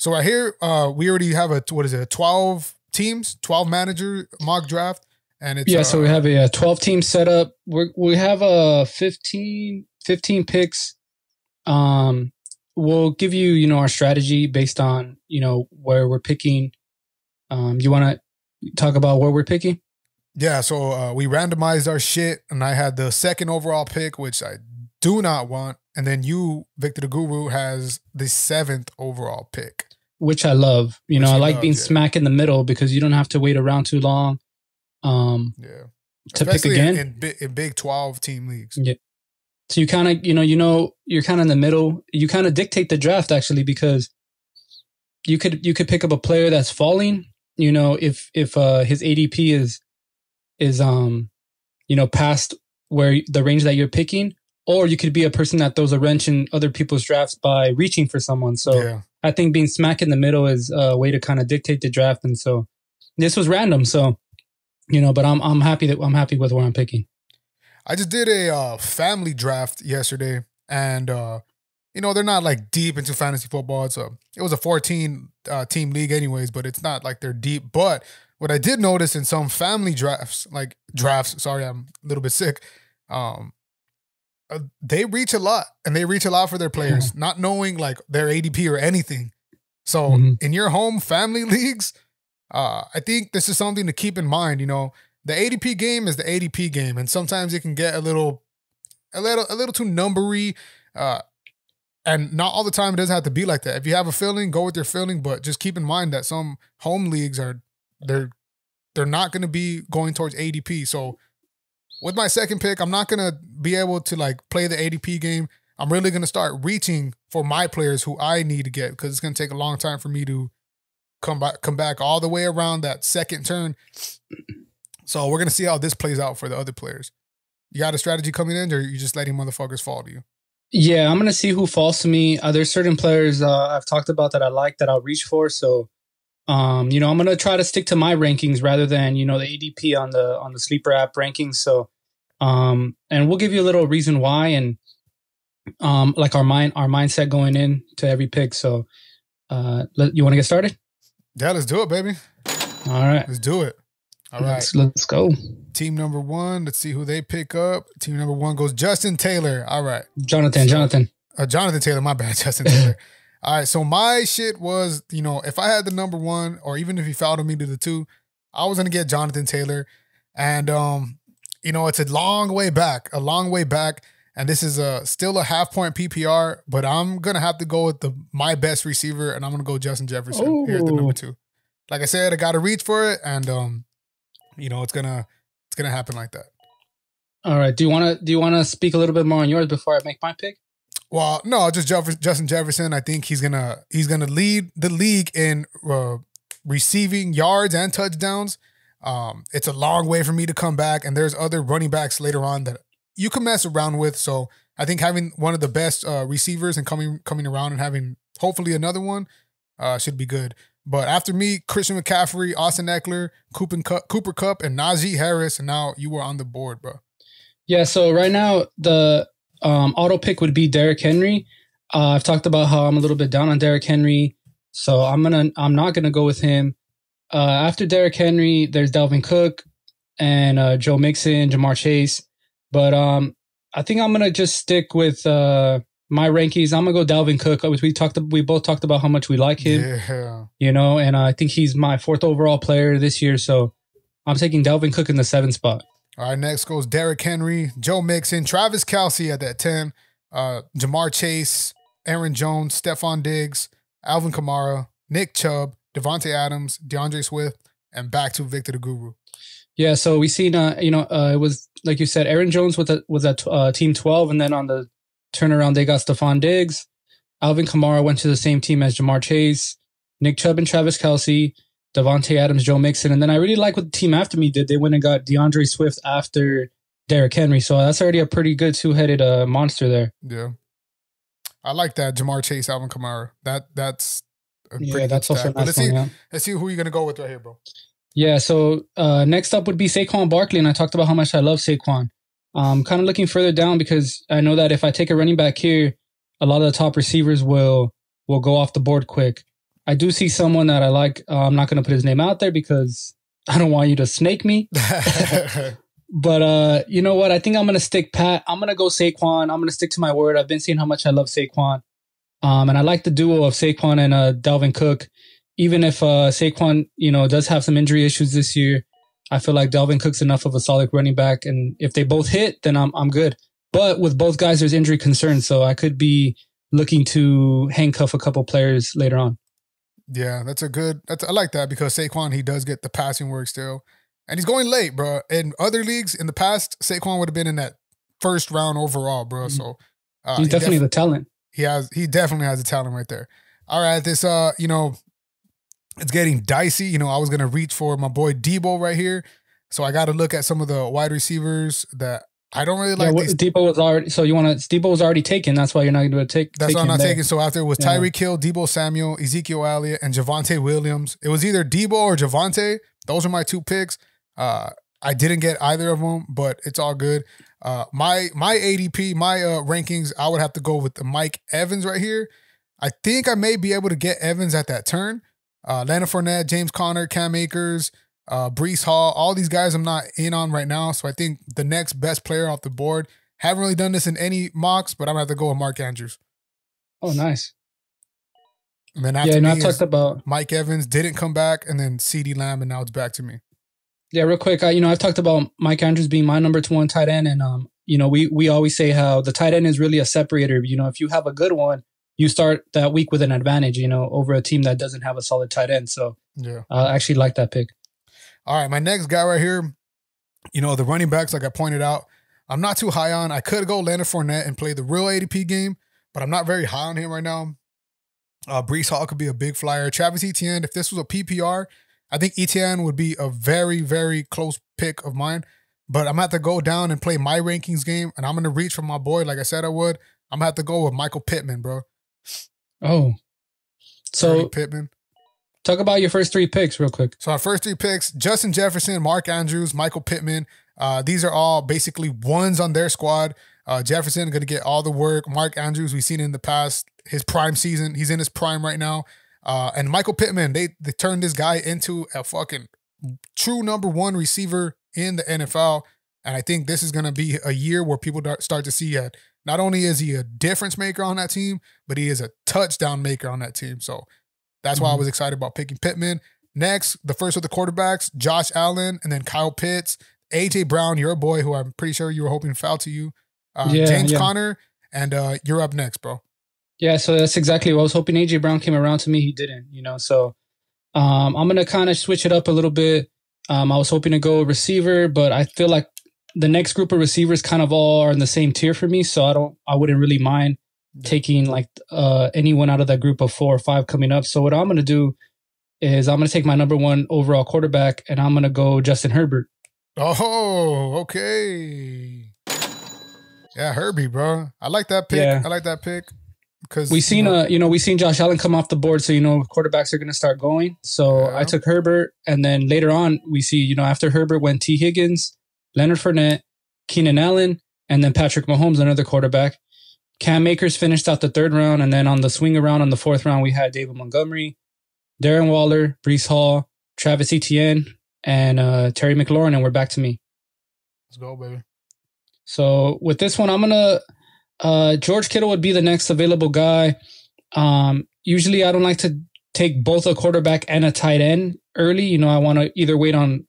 So right here, we already have a 12 teams, 12 manager mock draft, and it's so we have a 12 team setup. We have a 15 picks. We'll give you our strategy based on where we're picking. You want to talk about where we're picking? Yeah, so we randomized our shit, and I had the second overall pick, which I do not want, and then you, Victor the Guru, has the 7th overall pick, which I love. I like being smack in the middle because you don't have to wait around too long. To especially pick again in Big 12 team leagues. Yeah. So you kind of you're kind of in the middle. You kind of dictate the draft actually because you could pick up a player that's falling. If his ADP is past where the range that you're picking, or you could be a person that throws a wrench in other people's drafts by reaching for someone. So I think being smack in the middle is a way to kind of dictate the draft. And so this was random. So, but I'm happy with where I'm picking. I just did a family draft yesterday, and they're not like deep into fantasy football. It was a 14 team league anyways, but it's not like they're deep. But what I did notice in some family drafts, sorry, I'm a little bit sick. They reach a lot, and they reach a lot for their players, not knowing like their ADP or anything. So in your home family leagues, I think this is something to keep in mind. The ADP game is the ADP game, and sometimes it can get a little too numbery. And not all the time it doesn't have to be like that. If you have a feeling, go with your feeling, but just keep in mind that some home leagues they're not going to be going towards ADP. So with my second pick, I'm not going to be able to like play the ADP game. I'm really going to start reaching for my players who I need to get, because it's going to take a long time for me to come back all the way around that second turn. So we're going to see how this plays out for the other players. You got a strategy coming in, or you just letting motherfuckers fall to you? Yeah, I'm going to see who falls to me. There's certain players I've talked about that I like that I'll reach for. So, I'm going to try to stick to my rankings rather than, the ADP on the sleeper app rankings. So, and we'll give you a little reason why, and like our mindset going in to every pick. So, you want to get started? Yeah, let's do it, baby. All right. Let's do it. All right. Let's go. Team number 1, let's see who they pick up. Team number 1 goes Justin Taylor. All right. Jonathan Taylor, my bad, Justin Taylor. All right, so my shit was, if I had the number 1, or even if he followed me to the 2, I was going to get Jonathan Taylor. And, it's a long way back. And this is still a half-point PPR, but I'm going to have to go with my best receiver, and I'm going to go Justin Jefferson here at the number 2. Like I said, I got to reach for it, and, it's gonna happen like that. All right. Do you want to speak a little bit more on yours before I make my pick? Well, no, just Justin Jefferson. I think he's gonna lead the league in receiving yards and touchdowns. It's a long way for me to come back, and there's other running backs later on that you can mess around with. So I think having one of the best receivers and coming around and having hopefully another one should be good. But after me, Christian McCaffrey, Austin Eckler, Cooper Kupp, and Najee Harris, and now you were on the board, bro. Yeah, so right now the auto pick would be Derrick Henry. I've talked about how I'm a little bit down on Derrick Henry, so I'm not gonna go with him. After Derrick Henry, there's Dalvin Cook and Joe Mixon, Jamar Chase. But I think I'm gonna just stick with my rankings. I'm gonna go Dalvin Cook. We both talked about how much we like him. Yeah. And I think he's my 4th overall player this year. So I'm taking Dalvin Cook in the 7th spot. All right, next goes Derrick Henry, Joe Mixon, Travis Kelce at that 10, Jamar Chase, Aaron Jones, Stephon Diggs, Alvin Kamara, Nick Chubb, Devontae Adams, DeAndre Swift, and back to Victor the Guru. Yeah, so we seen, it was, like you said, Aaron Jones was at team 12, and then on the turnaround, they got Stephon Diggs. Alvin Kamara went to the same team as Jamar Chase, Nick Chubb and Travis Kelce, Devontae Adams, Joe Mixon. And then I really like what the team after me did. They went and got DeAndre Swift after Derrick Henry. So that's already a pretty good 2-headed monster there. Yeah. I like that, Jamar Chase, Alvin Kamara. That's a pretty good that's also stack. nice. Let's see who you're going to go with right here, bro. Yeah, so next up would be Saquon Barkley, and I talked about how much I love Saquon. Kind of looking further down because I know that if I take a running back here, a lot of the top receivers will go off the board quick. I do see someone that I like. I'm not going to put his name out there because I don't want you to snake me. But you know what? I think I'm going to stick pat. I'm going to go Saquon. I'm going to stick to my word. I've been saying how much I love Saquon. And I like the duo of Saquon and Dalvin Cook. Even if Saquon, does have some injury issues this year, I feel like Dalvin Cook's enough of a solid running back. And if they both hit, then I'm good. But with both guys, there's injury concerns. So I could be looking to handcuff a couple players later on. Yeah, I like that because Saquon, he does get the passing work still. And he's going late, bro. In other leagues in the past, Saquon would have been in that first round overall, bro. So he's definitely the talent. He definitely has the talent right there. All right, this it's getting dicey. I was gonna reach for my boy Debo right here. So I gotta look at some of the wide receivers that I don't really like. Debo was already Debo was already taken. That's why you're not gonna take. That's why I'm not taking. So after it was Tyreek Hill, Debo Samuel, Ezekiel Elliott, and Javonte Williams. It was either Debo or Javonte. Those are my two picks. I didn't get either of them, but it's all good. My ADP, my rankings, I would have to go with the Mike Evans right here. I think I may be able to get Evans at that turn. Leonard Fournette, James Conner, Cam Akers, Breece Hall, all these guys I'm not in on right now. So I think the next best player off the board, haven't really done this in any mocks, but I'm going to have to go with Mark Andrews. Oh, nice. And then after I talked about Mike Evans, didn't come back, and then CeeDee Lamb, and now it's back to me. Yeah, real quick, I've talked about Mike Andrews being my number 1 tight end, and we always say how the tight end is really a separator. If you have a good one, you start that week with an advantage, over a team that doesn't have a solid tight end. So yeah, I actually like that pick. All right, my next guy right here, the running backs, like I pointed out, I'm not too high on. I could go Leonard Fournette and play the real ADP game, but I'm not very high on him right now. Breece Hall could be a big flyer. Travis Etienne, if this was a PPR, I think Etienne would be a very, very close pick of mine. But I'm going to have to go down and play my rankings game, and I'm going to reach for my boy like I said I would. I'm going to have to go with Michael Pittman, bro. Oh. So Pittman. Talk about your first 3 picks real quick. So our first 3 picks, Justin Jefferson, Mark Andrews, Michael Pittman. These are all basically ones on their squad. Jefferson going to get all the work. Mark Andrews, we've seen in the past, his prime season. He's in his prime right now. And Michael Pittman, they turned this guy into a fucking true number 1 receiver in the NFL. And I think this is going to be a year where people start to see that not only is he a difference maker on that team, but he is a touchdown maker on that team. So that's why I was excited about picking Pittman. Next, the first of the quarterbacks, Josh Allen, and then Kyle Pitts, A.J. Brown, your boy, who I'm pretty sure you were hoping foul to you. James Conner, and you're up next, bro. Yeah, so that's exactly what I was hoping. A.J. Brown came around to me. He didn't, So I'm going to kind of switch it up a little bit. I was hoping to go receiver, but I feel like the next group of receivers kind of all are in the same tier for me. So I wouldn't really mind taking like anyone out of that group of 4 or 5 coming up. So what I'm going to do is I'm going to take my number 1 overall quarterback, and I'm going to go Justin Herbert. Oh, okay. Yeah, Herbie, bro. I like that pick. Yeah. I like that pick. Because we seen Josh Allen come off the board, so quarterbacks are going to start going. So yeah. I took Herbert, and then later on we see after Herbert went T. Higgins, Leonard Fournette, Keenan Allen, and then Patrick Mahomes, another quarterback. Cam Akers finished out the 3rd round, and then on the swing around on the 4th round we had David Montgomery, Darren Waller, Breece Hall, Travis Etienne, and Terry McLaurin, and we're back to me. Let's go, baby. So with this one, I'm gonna. George Kittle would be the next available guy. Usually I don't like to take both a quarterback and a tight end early. I want to wait on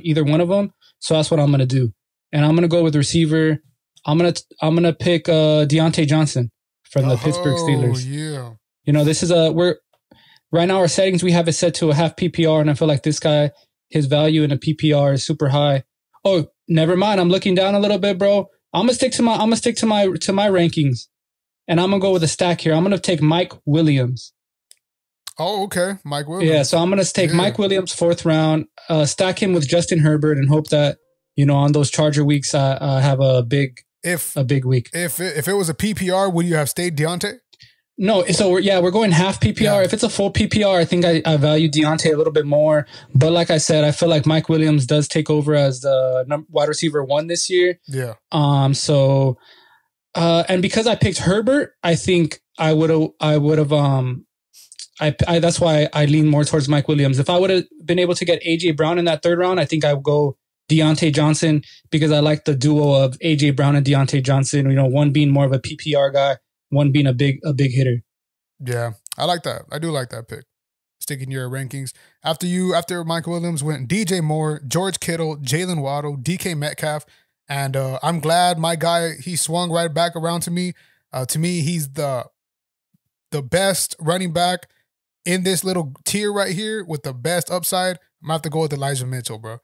either one of them. So that's what I'm going to do. And I'm going to go with receiver. I'm going to pick Deontay Johnson from the Pittsburgh Steelers. Yeah. This is right now our settings, we have it set to a half PPR, and I feel like this guy, his value in a PPR is super high. Oh, never mind. I'm looking down a little bit, bro. I'm gonna stick to my rankings, and I'm gonna go with a stack here. I'm gonna take Mike Williams. Oh, okay, Mike Williams. Yeah, so I'm gonna take Mike Williams 4th round, stack him with Justin Herbert, and hope that on those Charger weeks I have a big week. If it was a PPR, would you have stayed Deontay? No, so we're going half PPR. Yeah. If it's a full PPR, I think I value Deontay a little bit more. But like I said, I feel like Mike Williams does take over as the wide receiver 1 this year. Yeah. So, and because I picked Herbert, I think I would have that's why I lean more towards Mike Williams. If I would have been able to get AJ Brown in that third round, I think I would go Deontay Johnson, because I like the duo of AJ Brown and Deontay Johnson. One being more of a PPR guy, one being a big hitter. Yeah, I like that. I do like that pick. Sticking your rankings. After Mike Williams went DJ Moore, George Kittle, Jalen Waddle, DK Metcalf, and I'm glad my guy, he swung right back around to me. To me, he's the best running back in this little tier right here with the best upside. I'm going to have to go with Elijah Mitchell, bro.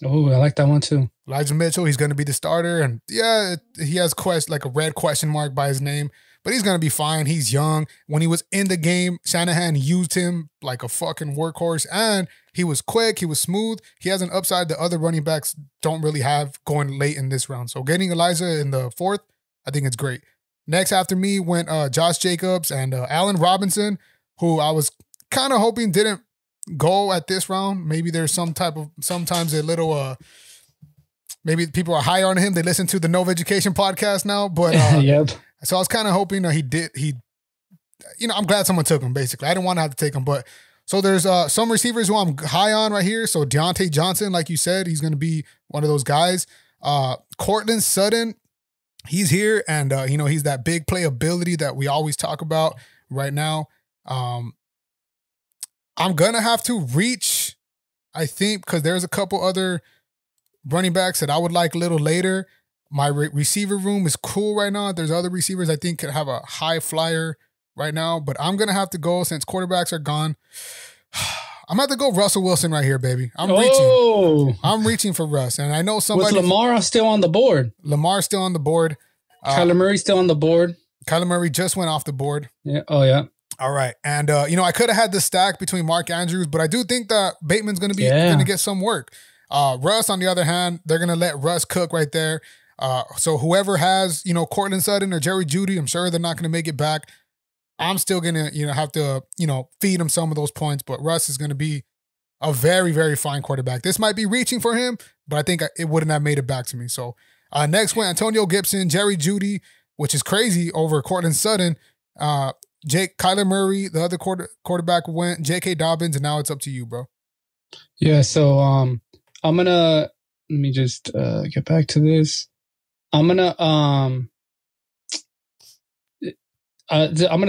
Oh, I like that one too. Elijah Mitchell, he's going to be the starter. And yeah, he has like a red question mark by his name, but he's going to be fine. He's young. When he was in the game, Shanahan used him like a fucking workhorse, and he was quick. He was smooth. He has an upside that other running backs don't really have going late in this round. So getting Elijah in the 4th, I think it's great. Next after me went Josh Jacobs and Allen Robinson, who I was kind of hoping didn't go at this round. Maybe there's sometimes a little, maybe people are higher on him. They listen to the Nova Education podcast now, but yep. So I was kind of hoping I'm glad someone took him, basically. I didn't want to have to take him, but so there's some receivers who I'm high on right here. So Deontay Johnson, like you said, he's going to be one of those guys. Cortland Sutton, he's here, and he's that big playability that we always talk about right now. I'm gonna have to reach, I think, because there's a couple other running backs that I would like a little later. My receiver room is cool right now. There's other receivers I think could have a high flyer right now, but I'm gonna have to go since quarterbacks are gone. I'm gonna have to go Russell Wilson right here, baby. I'm reaching for Russ, and I know somebody. With Lamar still on the board. Lamar's still on the board. Kyler Murray's still on the board. Kyler Murray just went off the board. Yeah. Oh yeah. All right, and I could have had the stack between Mark Andrews, but I do think that Bateman's going to get some work. Russ, on the other hand, they're going to let Russ cook right there. So whoever has Cortland Sutton or Jerry Jeudy, I'm sure they're not going to make it back. I'm still going to have to feed him some of those points, but Russ is going to be a very, very fine quarterback. This might be reaching for him, but I think it wouldn't have made it back to me. So next went Antonio Gibson, Jerry Jeudy, which is crazy over Cortland Sutton. Kyler Murray, the other quarterback went, J.K. Dobbins, and now it's up to you, bro. Yeah, so I'm gonna let me just get back to this. I'm gonna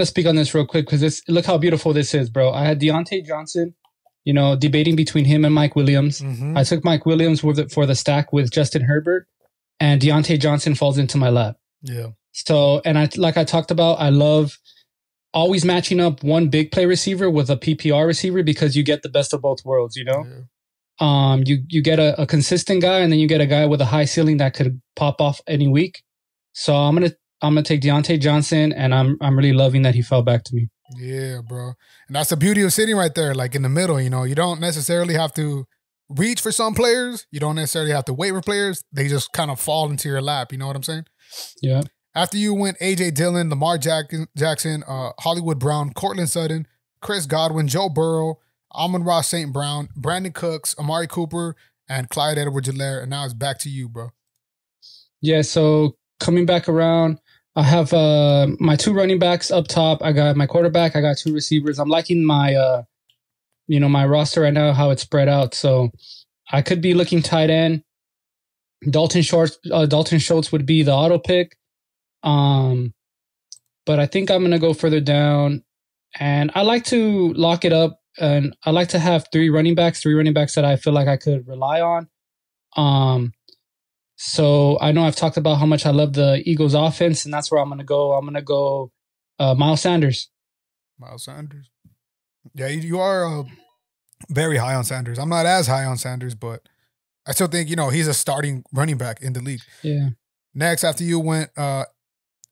speak on this real quick because look how beautiful this is, bro. I had Deontay Johnson, debating between him and Mike Williams. Mm-hmm. I took Mike Williams for the stack with Justin Herbert, and Deontay Johnson falls into my lap. Yeah. So, and I talked about, I love always matching up one big play receiver with a PPR receiver because you get the best of both worlds, Yeah. You get a consistent guy, and then you get a guy with a high ceiling that could pop off any week. So I'm gonna take Deontay Johnson, and I'm really loving that he fell back to me. Yeah, bro. And that's the beauty of sitting right there, like in the middle. You don't necessarily have to reach for some players. You don't necessarily have to wait for players. They just kind of fall into your lap. You know what I'm saying? Yeah. After you went A.J. Dillon, Lamar Jackson, Hollywood Brown, Cortland Sutton, Chris Godwin, Joe Burrow, Amon-Ra St. Brown, Brandon Cooks, Amari Cooper, and Clyde Edwards-Helaire. And now it's back to you, bro. Yeah, so coming back around, I have my 2 running backs up top. I got my quarterback. I got 2 receivers. I'm liking my, my roster right now, how it's spread out. So I could be looking tight end. Dalton Schultz would be the auto pick. But I think I'm going to go further down, and I like to lock it up, and I like to have 3 running backs that I feel like I could rely on. So I know I've talked about how much I love the Eagles offense, and that's where I'm going to go. I'm going to go, Miles Sanders. Miles Sanders. Yeah, you are very high on Sanders. I'm not as high on Sanders, but I still think, he's a starting running back in the league. Yeah. Next, after you went,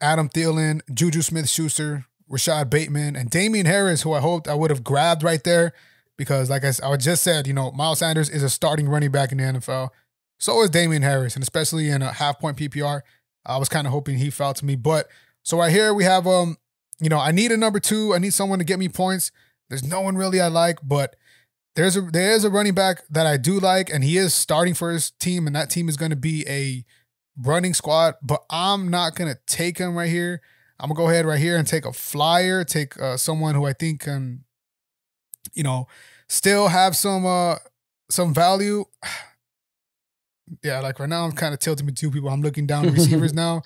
Adam Thielen, Juju Smith-Schuster, Rashad Bateman, and Damian Harris, who I hoped I would have grabbed right there because, like I just said, Miles Sanders is a starting running back in the NFL. So is Damian Harris, and especially in a half-point PPR. I was kind of hoping he fell to me. But so right here we have, I need a number 2. I need someone to get me points. There's no one really I like, but there is a running back that I do like, and he is starting for his team, and that team is going to be a running squad, but I'm not going to take him right here. I'm going to go ahead right here and take a flyer, take someone who I think can you know, still have some value. Yeah, like right now I'm kind of tilting with two people. I'm looking down at receivers now.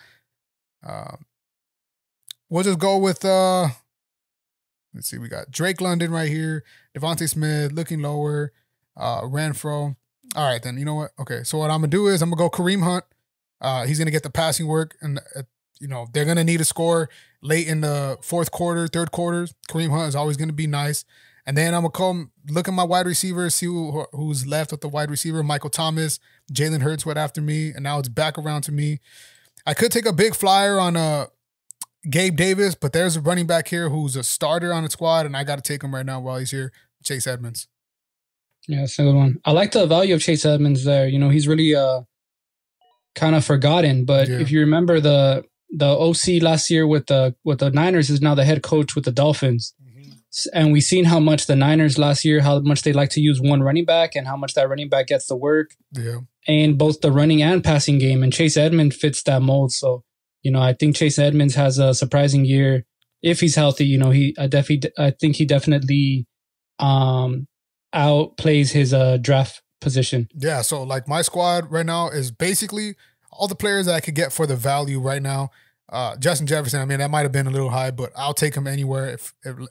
We'll just go with let's see, we got Drake London right here, Devontae Smith looking lower, Renfro. All right, then you know what? Okay, so what I'm gonna do is I'm gonna go Kareem Hunt. He's gonna get the passing work, and they're gonna need a score late in the fourth quarter, third quarters. Kareem Hunt is always gonna be nice. And then I'm gonna come look at my wide receivers, see who's left with the wide receiver. Michael Thomas, Jalen Hurts went after me, and now it's back around to me. I could take a big flyer on Gabe Davis, but there's a running back here who's a starter on the squad, and I got to take him right now while he's here. Chase Edmonds. Yeah, that's a good one. I like the value of Chase Edmonds there. He's really kind of forgotten, but if you remember the OC last year with the Niners is now the head coach with the Dolphins. And we've seen how much the Niners last year, how much they like to use one running back and how much that running back gets the work. Yeah. And both the running and passing game. And Chase Edmonds fits that mold. So, I think Chase Edmonds has a surprising year. If he's healthy, I think he definitely outplays his draft position. Yeah. So like my squad right now is basically all the players that I could get for the value right now. Justin Jefferson, I mean, that might have been a little high, but I'll take him anywhere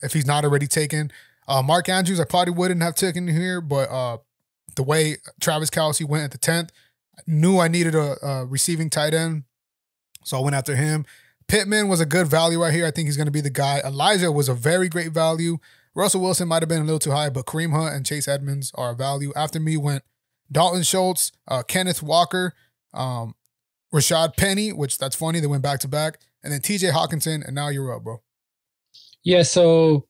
if he's not already taken. Mark Andrews, I probably wouldn't have taken here, but the way Travis Kelce went at the 10th, I knew I needed a receiving tight end, so I went after him. Pittman was a good value right here. I think he's going to be the guy. Elijah was a very great value. Russell Wilson might have been a little too high, but Kareem Hunt and Chase Edmonds are a value. After me went Dalton Schultz, Kenneth Walker, Rashad Penny, which that's funny. They went back to back. And then TJ Hawkinson, and now you're up, bro. Yeah, so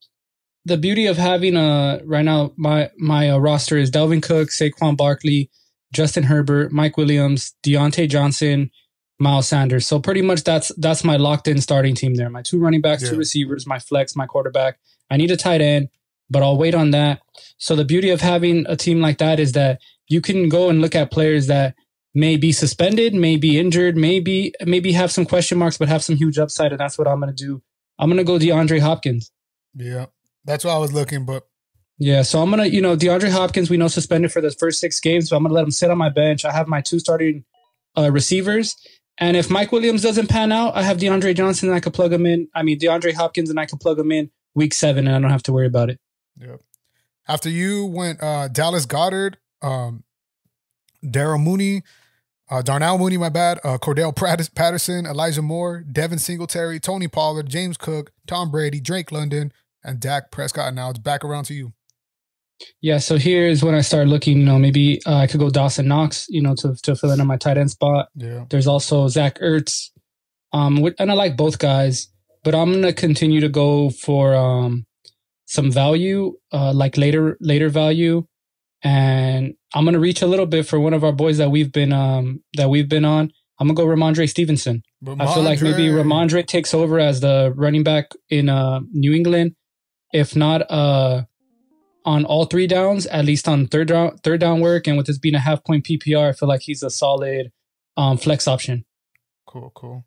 the beauty of having right now, my roster is Dalvin Cook, Saquon Barkley, Justin Herbert, Mike Williams, Deontay Johnson, Miles Sanders. So pretty much that's my locked-in starting team there. My two running backs, two receivers, my flex, my quarterback. I need a tight end, but I'll wait on that. So the beauty of having a team like that is that you can go and look at players that may be suspended, may be injured, maybe have some question marks, but have some huge upside, and that's what I'm going to do. I'm going to go DeAndre Hopkins. Yeah, that's what I was looking, but... Yeah, so I'm going to, DeAndre Hopkins, we know suspended for the first 6 games, so I'm going to let him sit on my bench. I have my 2 starting receivers, and if Mike Williams doesn't pan out, I have DeAndre Johnson and I can plug him in. I mean, DeAndre Hopkins and I can plug him in week 7, and I don't have to worry about it. Yep. After you went Dallas Goedert, Darnell Mooney, my bad, Cordell Patterson, Elijah Moore, Devin Singletary, Tony Pollard, James Cook, Tom Brady, Drake London, and Dak Prescott. And now it's back around to you. Yeah, so here's when I started looking, maybe I could go Dawson Knox, to fill in on my tight end spot. Yeah. There's also Zach Ertz, and I like both guys, but I'm going to continue to go for some value, like later value. And I'm gonna reach a little bit for one of our boys that we've been on. I'm gonna go Ramondre Stevenson. I feel like maybe Ramondre takes over as the running back in New England, if not on all 3 downs, at least on third down work. And with this being a half-point PPR, I feel like he's a solid flex option. Cool.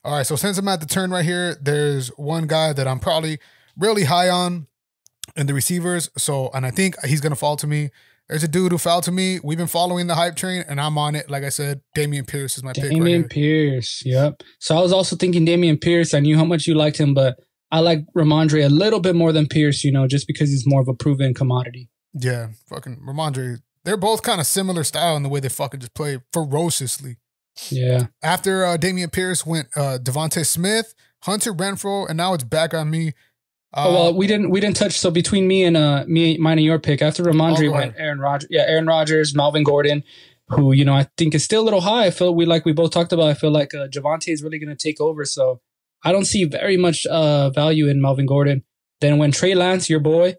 All right, so since I'm at the turn right here, there's one guy that I'm probably really high on in the receivers. And I think he's going to fall to me. There's a dude who fell to me. We've been following the hype train, and I'm on it. Like I said, Damian Pierce is my pick. Damian Pierce, yep. So I was also thinking Damian Pierce. I knew how much you liked him, but I like Ramondre a little bit more than Pierce, just because he's more of a proven commodity. Yeah, fucking Ramondre. They're both kind of similar style in the way they fucking just play ferociously. Yeah. After Damian Pierce went Devontae Smith, Hunter Renfro, and now it's back on me. We didn't touch. So between me and mine and your pick, after Ramondre went Aaron Rodgers. Yeah, Aaron Rodgers, Melvin Gordon, who I think is still a little high. I feel we both talked about. I feel like Javonte is really going to take over. So I don't see very much value in Melvin Gordon. Then when Trey Lance, your boy,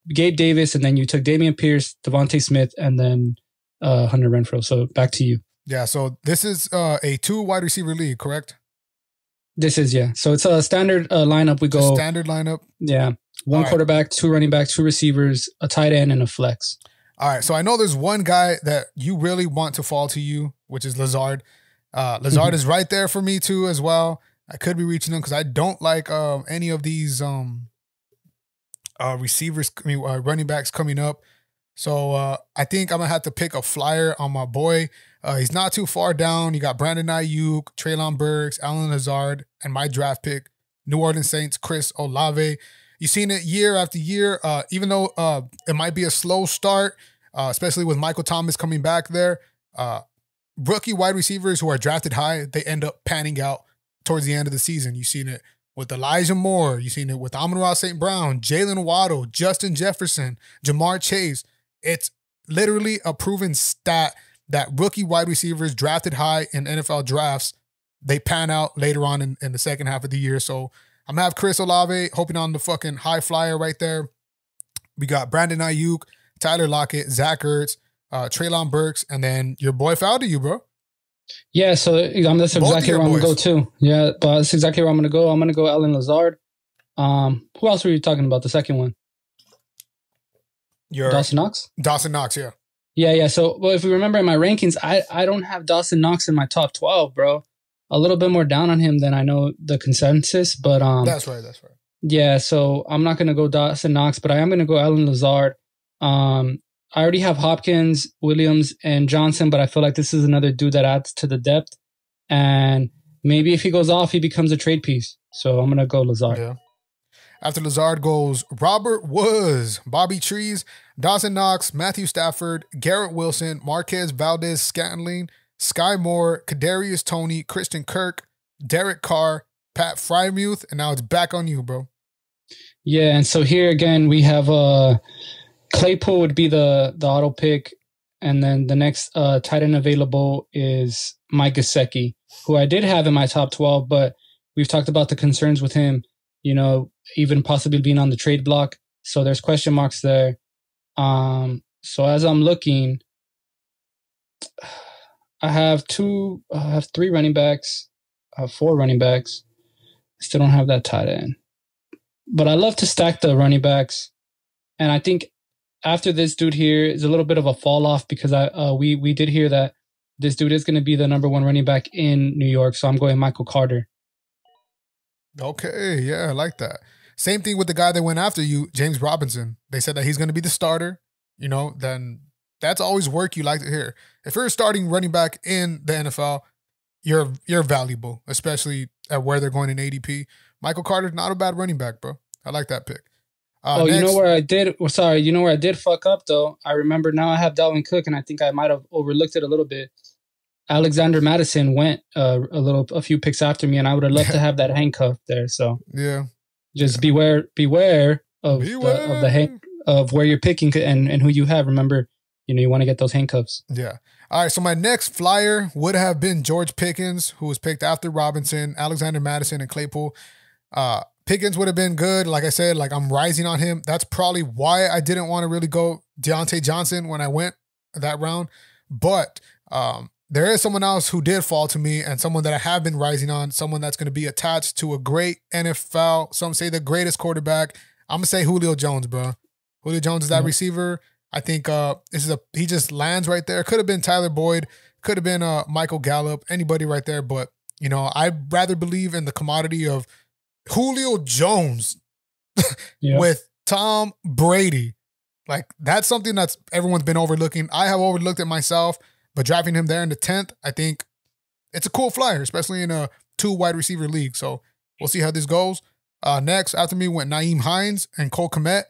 Gabe Davis, and then you took Damian Pierce, Devontae Smith, and then Hunter Renfro. So back to you. Yeah. So this is a 2 wide receiver league, correct? This is, yeah. So it's a standard lineup. We go standard lineup. Yeah. 1 quarterback, 2 running backs, 2 receivers, a tight end, and a flex. All right. So I know there's one guy that you really want to fall to you, which is Lazard. Lazard is right there for me too as well. I could be reaching him because I don't like any of these running backs coming up. So I think I'm gonna have to pick a flyer on my boy. He's not too far down. You got Brandon Ayuk, Treylon Burks, Allen Lazard, and my draft pick, New Orleans Saints, Chris Olave. You've seen it year after year. Even though it might be a slow start, especially with Michael Thomas coming back there, rookie wide receivers who are drafted high, they end up panning out towards the end of the season. You've seen it with Elijah Moore. You've seen it with Amon-Ra St. Brown, Jalen Waddle, Justin Jefferson, Jamar Chase. It's literally a proven stat that rookie wide receivers drafted high in NFL drafts, they pan out later on in the second half of the year. So I'm going to have Chris Olave hoping on the fucking high flyer right there. We got Brandon Ayuk, Tyler Lockett, Zach Ertz, Treylon Burks, and then your boy fell to you, bro. Yeah, so that's exactly where I'm going to go too. Yeah, but that's exactly where I'm going to go. I'm going to go Allen Lazard. Who else were you talking about? The second one? Dawson Knox? Dawson Knox, yeah. Yeah. So, well, if we remember in my rankings, I don't have Dawson Knox in my top 12, bro. A little bit more down on him than I know the consensus, but that's right. Yeah, so I'm not going to go Dawson Knox, but I am going to go Allen Lazard. I already have Hopkins, Williams, and Johnson, but I feel like this is another dude that adds to the depth. And maybe if he goes off, he becomes a trade piece. So I'm going to go Lazard. Yeah. After Lazard goes Robert Woods, Bobby Trees, Dawson Knox, Matthew Stafford, Garrett Wilson, Marquez Valdez-Scantling, Sky Moore, Kadarius Toney, Christian Kirk, Derek Carr, Pat Frymuth, and now it's back on you, bro. Yeah, and so here again we have Claypool would be the auto pick, and then the next tight end available is Mike Gesicki, who I did have in my top 12, but we've talked about the concerns with him, you know, even possibly being on the trade block. So there's question marks there. So as I'm looking, I have 3 running backs. I have 4 running backs. Still don't have that tight end. But I love to stack the running backs. And I think after this dude here is a little bit of a fall off because we did hear that this dude is going to be the number 1 running back in New York. So I'm going Michael Carter. Okay, yeah, I like that. Same thing with the guy that went after you, James Robinson. They said that he's going to be the starter. You know, then that's always work you like to hear. If you're a starting running back in the NFL, you're valuable, especially at where they're going in ADP. Michael Carter's not a bad running back, bro. I like that pick. Next, you know where I did? Sorry, you know where I did fuck up though. I remember now. I have Dalvin Cook, and I think I might have overlooked it a little bit. Alexander Madison went a few picks after me, and I would have loved to have that handcuff there. So yeah, just beware of where you're picking and who you have. Remember, you know, you want to get those handcuffs. Yeah. All right. So my next flyer would have been George Pickens, who was picked after Robinson, Alexander Madison, and Claypool. Pickens would have been good. Like I said, like I'm rising on him. That's probably why I didn't want to really go Deontay Johnson when I went that round. But there is someone else who did fall to me and someone that I have been rising on, someone that's going to be attached to a great NFL, some say the greatest quarterback. I'm going to say Julio Jones, bro. Julio Jones is that receiver. I think he just lands right there. Could have been Tyler Boyd. Could have been Michael Gallup. Anybody right there. But, you know, I'd rather believe in the commodity of Julio Jones with Tom Brady. Like, that's something that's everyone's been overlooking. I have overlooked it myself, but drafting him there in the 10th, I think it's a cool flyer, especially in a 2 wide receiver league. So we'll see how this goes. Next, after me went Naim Heinz and Cole Comet.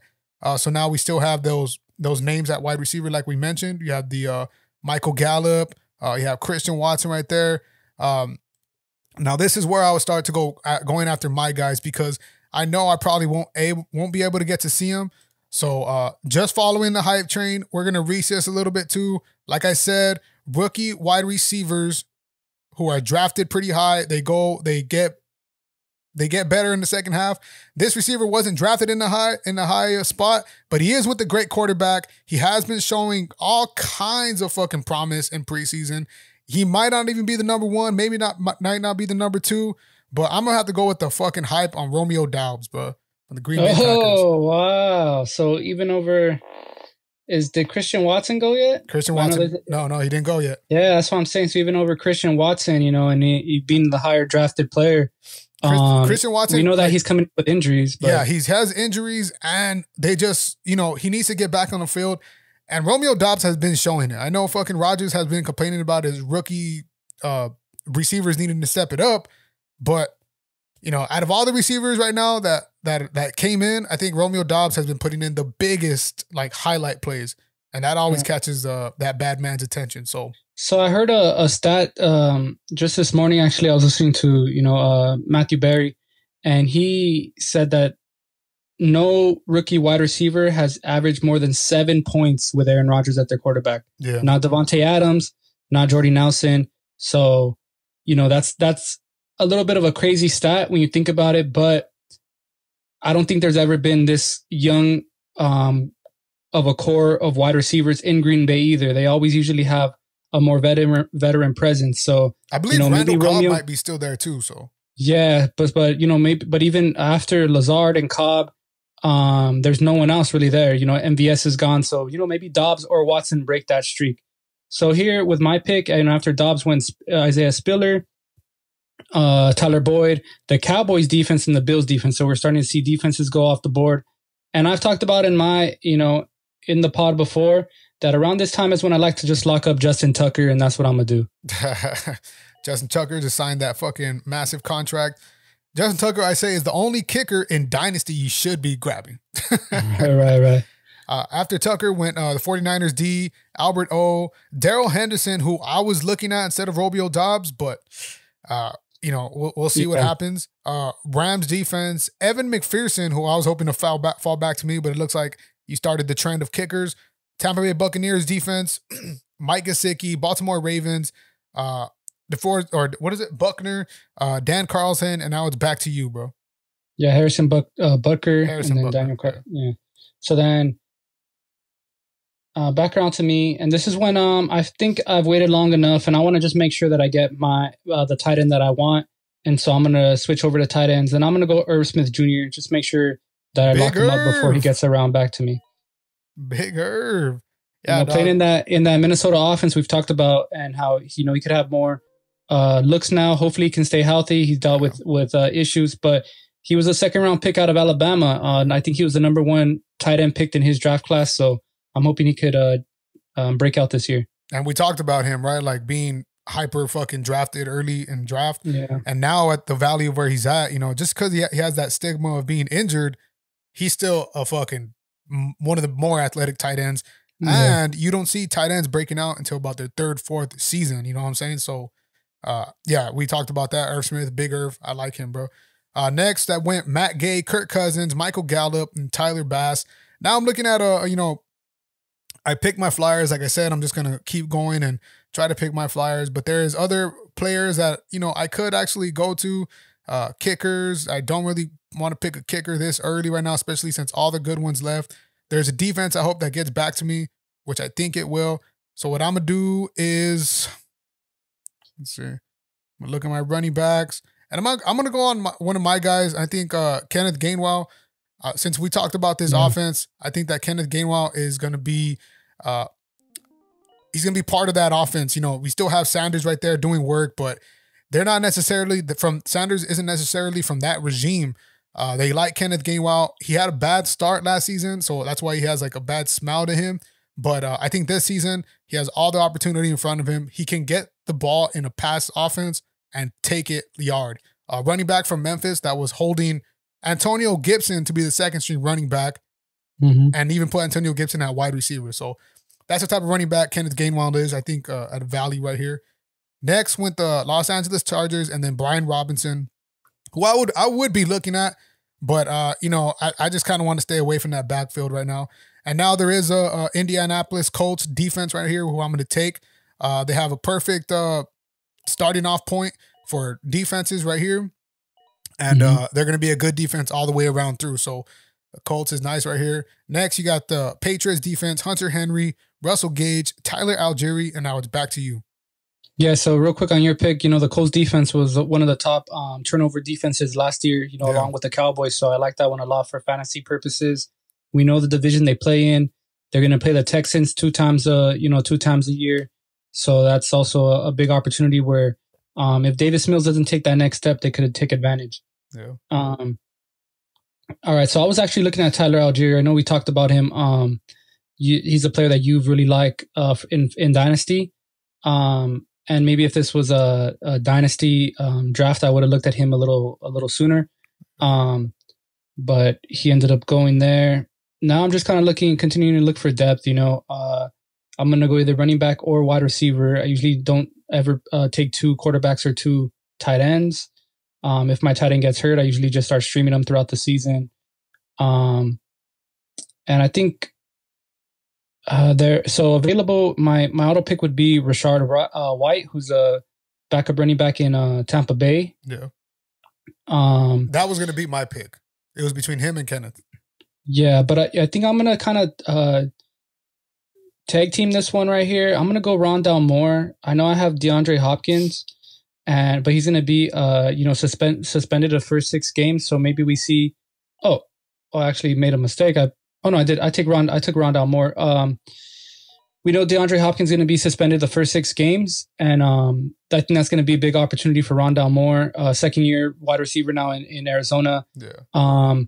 So now we still have those names at wide receiver, like we mentioned. You have the Michael Gallup. You have Christian Watson right there. Now this is where I would start to going after my guys because I know I probably won't be able to get to see them. So just following the hype train, we're gonna recess a little bit too. Like I said, rookie wide receivers who are drafted pretty high, they get better in the second half. This receiver wasn't drafted in the high spot, but he is with the great quarterback. He has been showing all kinds of fucking promise in preseason. He might not even be the number 1, might not be the number 2, but I'm gonna have to go with the fucking hype on Romeo Doubs, bro, on the Green Bay Packers. Oh wow! So even over, did Christian Watson go yet? Christian Watson? No, he didn't go yet. Yeah, that's what I'm saying. So even over Christian Watson, you know, and he being the higher drafted player. Christian Watson, we know that he's coming with injuries. But. Yeah, he has injuries, and they just, he needs to get back on the field. And Romeo Doubs has been showing it. I know fucking Rodgers has been complaining about his rookie receivers needing to step it up, but out of all the receivers right now that came in, I think Romeo Doubs has been putting in the biggest highlight plays, and that always catches that bad man's attention. So I heard a stat just this morning. Actually, I was listening to Matthew Berry, and he said that no rookie wide receiver has averaged more than 7 points with Aaron Rodgers at their quarterback. Yeah, not Devontae Adams, not Jordy Nelson. So that's a little bit of a crazy stat when you think about it, but I don't think there's ever been this young of a core of wide receivers in Green Bay either. They always usually have a more veteran presence. So I believe Randall Cobb might be still there too. So yeah, but even after Lazard and Cobb, there's no one else really there. MVS is gone, so maybe Dobbs or Watson break that streak. So here with my pick, and after Dobbs went Isaiah Spiller, Tyler Boyd, the Cowboys defense and the Bills defense. So we're starting to see defenses go off the board. And I've talked about in my, in the pod before that around this time is when I like to just lock up Justin Tucker, and that's what I'm going to do. Justin Tucker just signed that fucking massive contract. Justin Tucker, I say, is the only kicker in Dynasty you should be grabbing. Right. After Tucker went the 49ers D, Albert O, Darrell Henderson, who I was looking at instead of Romeo Doubs, but we'll see what happens. Rams defense, Evan McPherson, who I was hoping to fall back to me, but it looks like he started the trend of kickers. Tampa Bay Buccaneers defense, Mike Gesicki, Baltimore Ravens, Buckner, Dan Carlson, and now it's back to you, bro. Yeah, Harrison Butker, and then Daniel Carlson. Yeah. So then back around to me, and this is when I think I've waited long enough, and I want to just make sure that I get my the tight end that I want, and so I'm gonna switch over to tight ends, and I'm gonna go Irv Smith Jr. Just make sure that I lock him up before he gets around back to me. Big Irv, yeah, playing in that Minnesota offense we've talked about, and how he could have more looks now. Hopefully, he can stay healthy. He's dealt with issues, but he was a second round pick out of Alabama, and I think he was the number 1 tight end picked in his draft class. So I'm hoping he could break out this year. And we talked about him, right? Like being hyper fucking drafted early in draft. Yeah. And now at the value of where he's at, just because he has that stigma of being injured, he's still a fucking one of the more athletic tight ends. Yeah. And you don't see tight ends breaking out until about their 3rd, 4th season. You know what I'm saying? So, we talked about that. Irv Smith, Big Irv. I like him, bro. Next, that went Matt Gay, Kirk Cousins, Michael Gallup, and Tyler Bass. Now I'm looking at I picked my flyers. Like I said, I'm just going to keep going and try to pick my flyers. But there's other players that, I could actually go to. Kickers. I don't really want to pick a kicker this early right now, especially since all the good ones left. There's a defense I hope that gets back to me, which I think it will. So what I'm going to do is, let's see. I'm going to look at my running backs. And I'm going to go on one of my guys. I think Kenneth Gainwell. Since we talked about this offense, I think that Kenneth Gainwell is going to be he's going to be part of that offense. We still have Sanders right there doing work, but they're not necessarily Sanders isn't necessarily from that regime. They like Kenneth Gainwell. He had a bad start last season, so that's why he has like a bad smell to him. But I think this season he has all the opportunity in front of him. He can get the ball in a pass offense and take it yard. Running back from Memphis that was holding Antonio Gibson to be the second string running back, and even put Antonio Gibson at wide receiver. So that's the type of running back Kenneth Gainwell is, I think, at a value right here. Next went the Los Angeles Chargers, and then Brian Robinson, who I would be looking at, but I just kind of want to stay away from that backfield right now. And now there is a Indianapolis Colts defense right here who I'm going to take. They have a perfect starting off point for defenses right here. And they're going to be a good defense all the way around through. So the Colts is nice right here. Next, you got the Patriots defense, Hunter Henry, Russell Gage, Tyler Algiere, and now it's back to you. Yeah, so real quick on your pick, the Colts defense was one of the top turnover defenses last year, along with the Cowboys. So I like that one a lot for fantasy purposes. We know the division they play in. They're going to play the Texans 2 times a year. So that's also a big opportunity where if Davis Mills doesn't take that next step, they could take advantage. Yeah. All right. So I was actually looking at Tyler Algiere. I know we talked about him. He's a player that you really like in Dynasty. And maybe if this was a Dynasty draft, I would have looked at him a little sooner. But he ended up going there. Now I'm just kind of continuing to look for depth. You know, I'm going to go either running back or wide receiver. I usually don't ever take 2 quarterbacks or 2 tight ends. If my tight end gets hurt, I usually just start streaming them throughout the season. And I think so available, my auto pick would be Rashard White, who's a backup running back in Tampa Bay. Yeah. That was going to be my pick. It was between him and Kenneth. Yeah, but I think I'm going to kind of tag team this one right here. I'm going to go Rondale Moore. I know I have DeAndre Hopkins, but he's going to be suspended the first 6 games. So maybe we see. Oh, I actually made a mistake. I took Rondale Moore. We know DeAndre Hopkins is going to be suspended the first 6 games, and I think that's going to be a big opportunity for Rondale Moore, second year wide receiver now in Arizona. Yeah.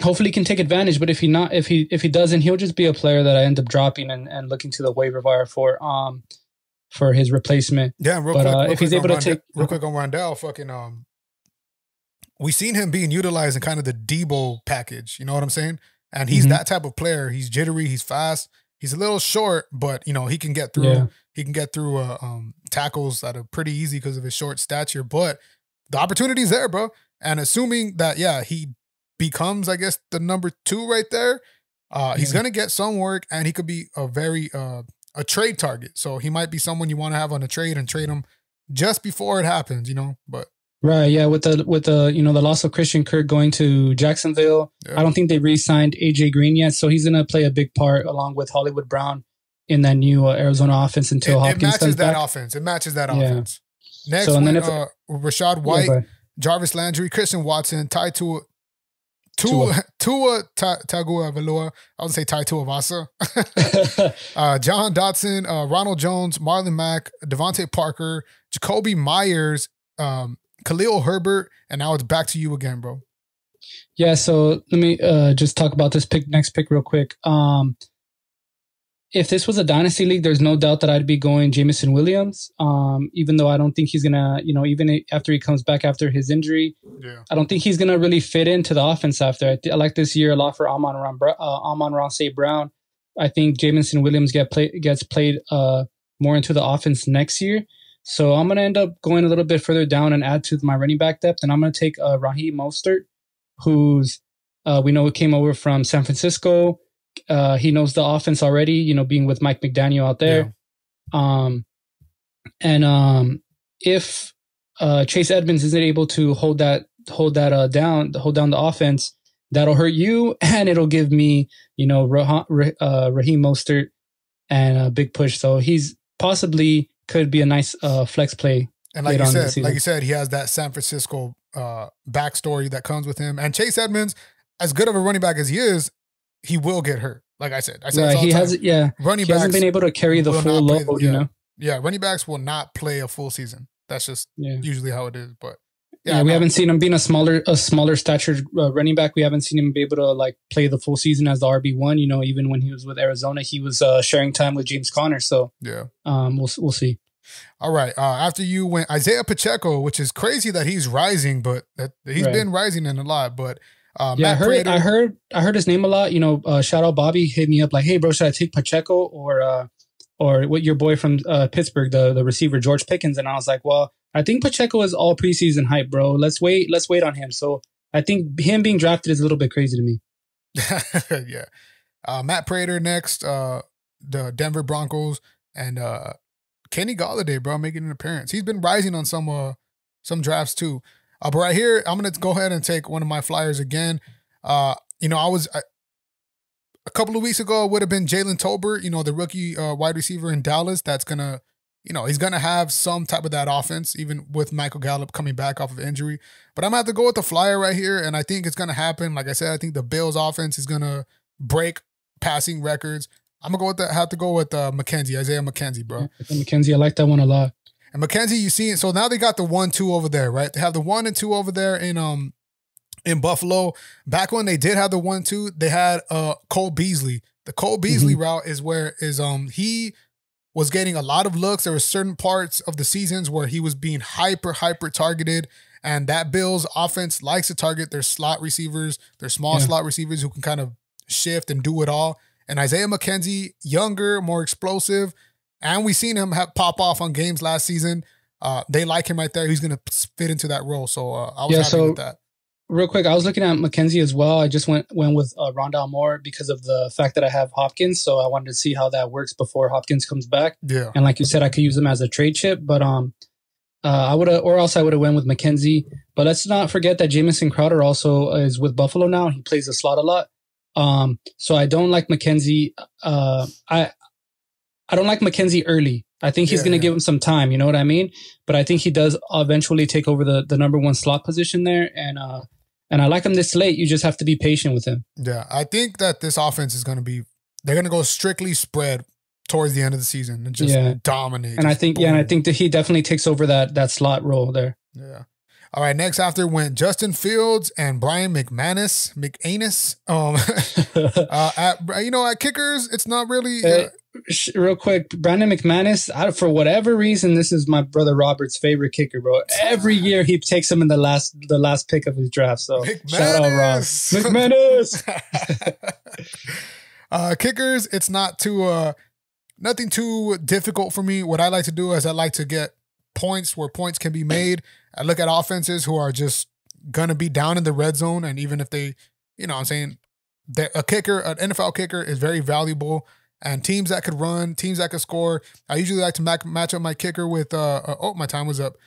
Hopefully he can take advantage, but if he doesn't, he'll just be a player that I end up dropping and looking to the waiver wire for his replacement. Yeah, real quick, if he's able to take real quick on Rondale, we seen him being utilized in kind of the Debo package. You know what I'm saying? And he's that type of player. He's jittery. He's fast. He's a little short, but he can get through. Yeah. He can get through tackles that are pretty easy because of his short stature. But the opportunity's there, bro. And assuming that, he becomes, I guess, the number 2 right there, he's gonna get some work, and he could be a very a trade target. So he might be someone you want to have on a trade and trade him just before it happens. But. Right, yeah, with the the loss of Christian Kirk going to Jacksonville, I don't think they re-signed AJ Green yet, so he's going to play a big part along with Hollywood Brown in that new Arizona offense until Hopkins comes back. It matches that offense. Next, so, Rashad White, Jarvis Landry, Christian Watson, Tua Tagovailoa. I would say Tuivasa. John Dotson, Ronald Jones, Marlon Mack, Devontae Parker, Jacoby Myers, Khalil Herbert, and now it's back to you again, bro. Yeah, so let me just talk about this next pick real quick. If this was a dynasty league, there's no doubt that I'd be going Jameson Williams. Even though I don't think he's gonna, even after he comes back after his injury, I don't think he's gonna really fit into the offense after. I like this year a lot for Amon-Ra St. Brown. I think Jameson Williams gets played more into the offense next year. So I'm going to end up going a little bit further down and add to my running back depth. And I'm going to take Raheem Mostert, who's we know came over from San Francisco. He knows the offense already, being with Mike McDaniel out there. Yeah. If Chase Edmonds isn't able to hold down the offense, that'll hurt you, and it'll give me, Raheem Mostert and a big push. So he's possibly could be a nice flex play. And like you said, he has that San Francisco backstory that comes with him. And Chase Edmonds, as good of a running back as he is, he will get hurt. Like I said, he hasn't been able to carry the full load. Yeah, running backs will not play a full season. That's just usually how it is. But we haven't seen him being a smaller stature running back. We haven't seen him be able to play the full season as the RB1. Even when he was with Arizona, he was sharing time with James Conner. So we'll see. All right. After you went Isaiah Pacheco, which is crazy that he's rising, but he's been rising in a lot. But I heard his name a lot. Shout out Bobby hit me up like, hey bro, should I take Pacheco or what your boy from Pittsburgh, the receiver George Pickens? And I was like, well, I think Pacheco is all preseason hype, bro. Let's wait on him. So I think him being drafted is a little bit crazy to me. Yeah. Matt Prater next, the Denver Broncos, and Kenny Golladay, bro, making an appearance. He's been rising on some drafts too. But right here, I'm gonna go ahead and take one of my flyers again. A couple of weeks ago, it would have been Jalen Tolbert, the rookie wide receiver in Dallas. That's gonna, he's gonna have some type of that offense, even with Michael Gallup coming back off of injury. But I'm gonna have to go with the flyer right here, and I think it's gonna happen. Like I said, I think the Bills' offense is gonna break passing records. I'm gonna have to go with Isaiah McKenzie, bro. McKenzie, I like that one a lot. And McKenzie, you see it. So now they got the 1-2 over there, right? They have the 1 and 2 over there in Buffalo. Back when they did have the 1-2, they had Cole Beasley. The Cole Beasley route is where he was getting a lot of looks. There were certain parts of the seasons where he was being hyper targeted. And that Bills offense likes to target their slot receivers, their small slot receivers who can kind of shift and do it all. And Isaiah McKenzie, younger, more explosive. And we've seen him pop off on games last season. They like him right there. He's going to fit into that role. So I was happy with that. Real quick, I was looking at McKenzie as well. I just went with Rondale Moore because of the fact that I have Hopkins. So I wanted to see how that works before Hopkins comes back. Yeah. And like you said, I could use him as a trade chip. But I would have, or else I would have went with McKenzie. But let's not forget that Jamison Crowder also is with Buffalo now. He plays the slot a lot. So I don't like McKenzie. I don't like McKenzie early. I think he's going to give him some time. You know what I mean? But I think he does eventually take over the number one slot position there. And I like him this late. You just have to be patient with him. Yeah, I think that this offense is going to be, they're going to go strictly spread towards the end of the season and just dominate. And I think, and I think that he definitely takes over that slot role there. Yeah. All right. Next after went Justin Fields and Brian McManus. At kickers, it's not really. Real quick, Brandon McManus, for whatever reason, this is my brother Robert's favorite kicker, bro. Every year he takes him in the last pick of his draft. So shout out Rob. McManus. Kickers, it's not nothing too difficult for me. What I like to do is I like to get points where points can be made. I look at offenses who are just gonna be down in the red zone, and even if they, you know what I'm saying, an NFL kicker is very valuable. And teams that could run, teams that could score. I usually like to match up my kicker with my time was up.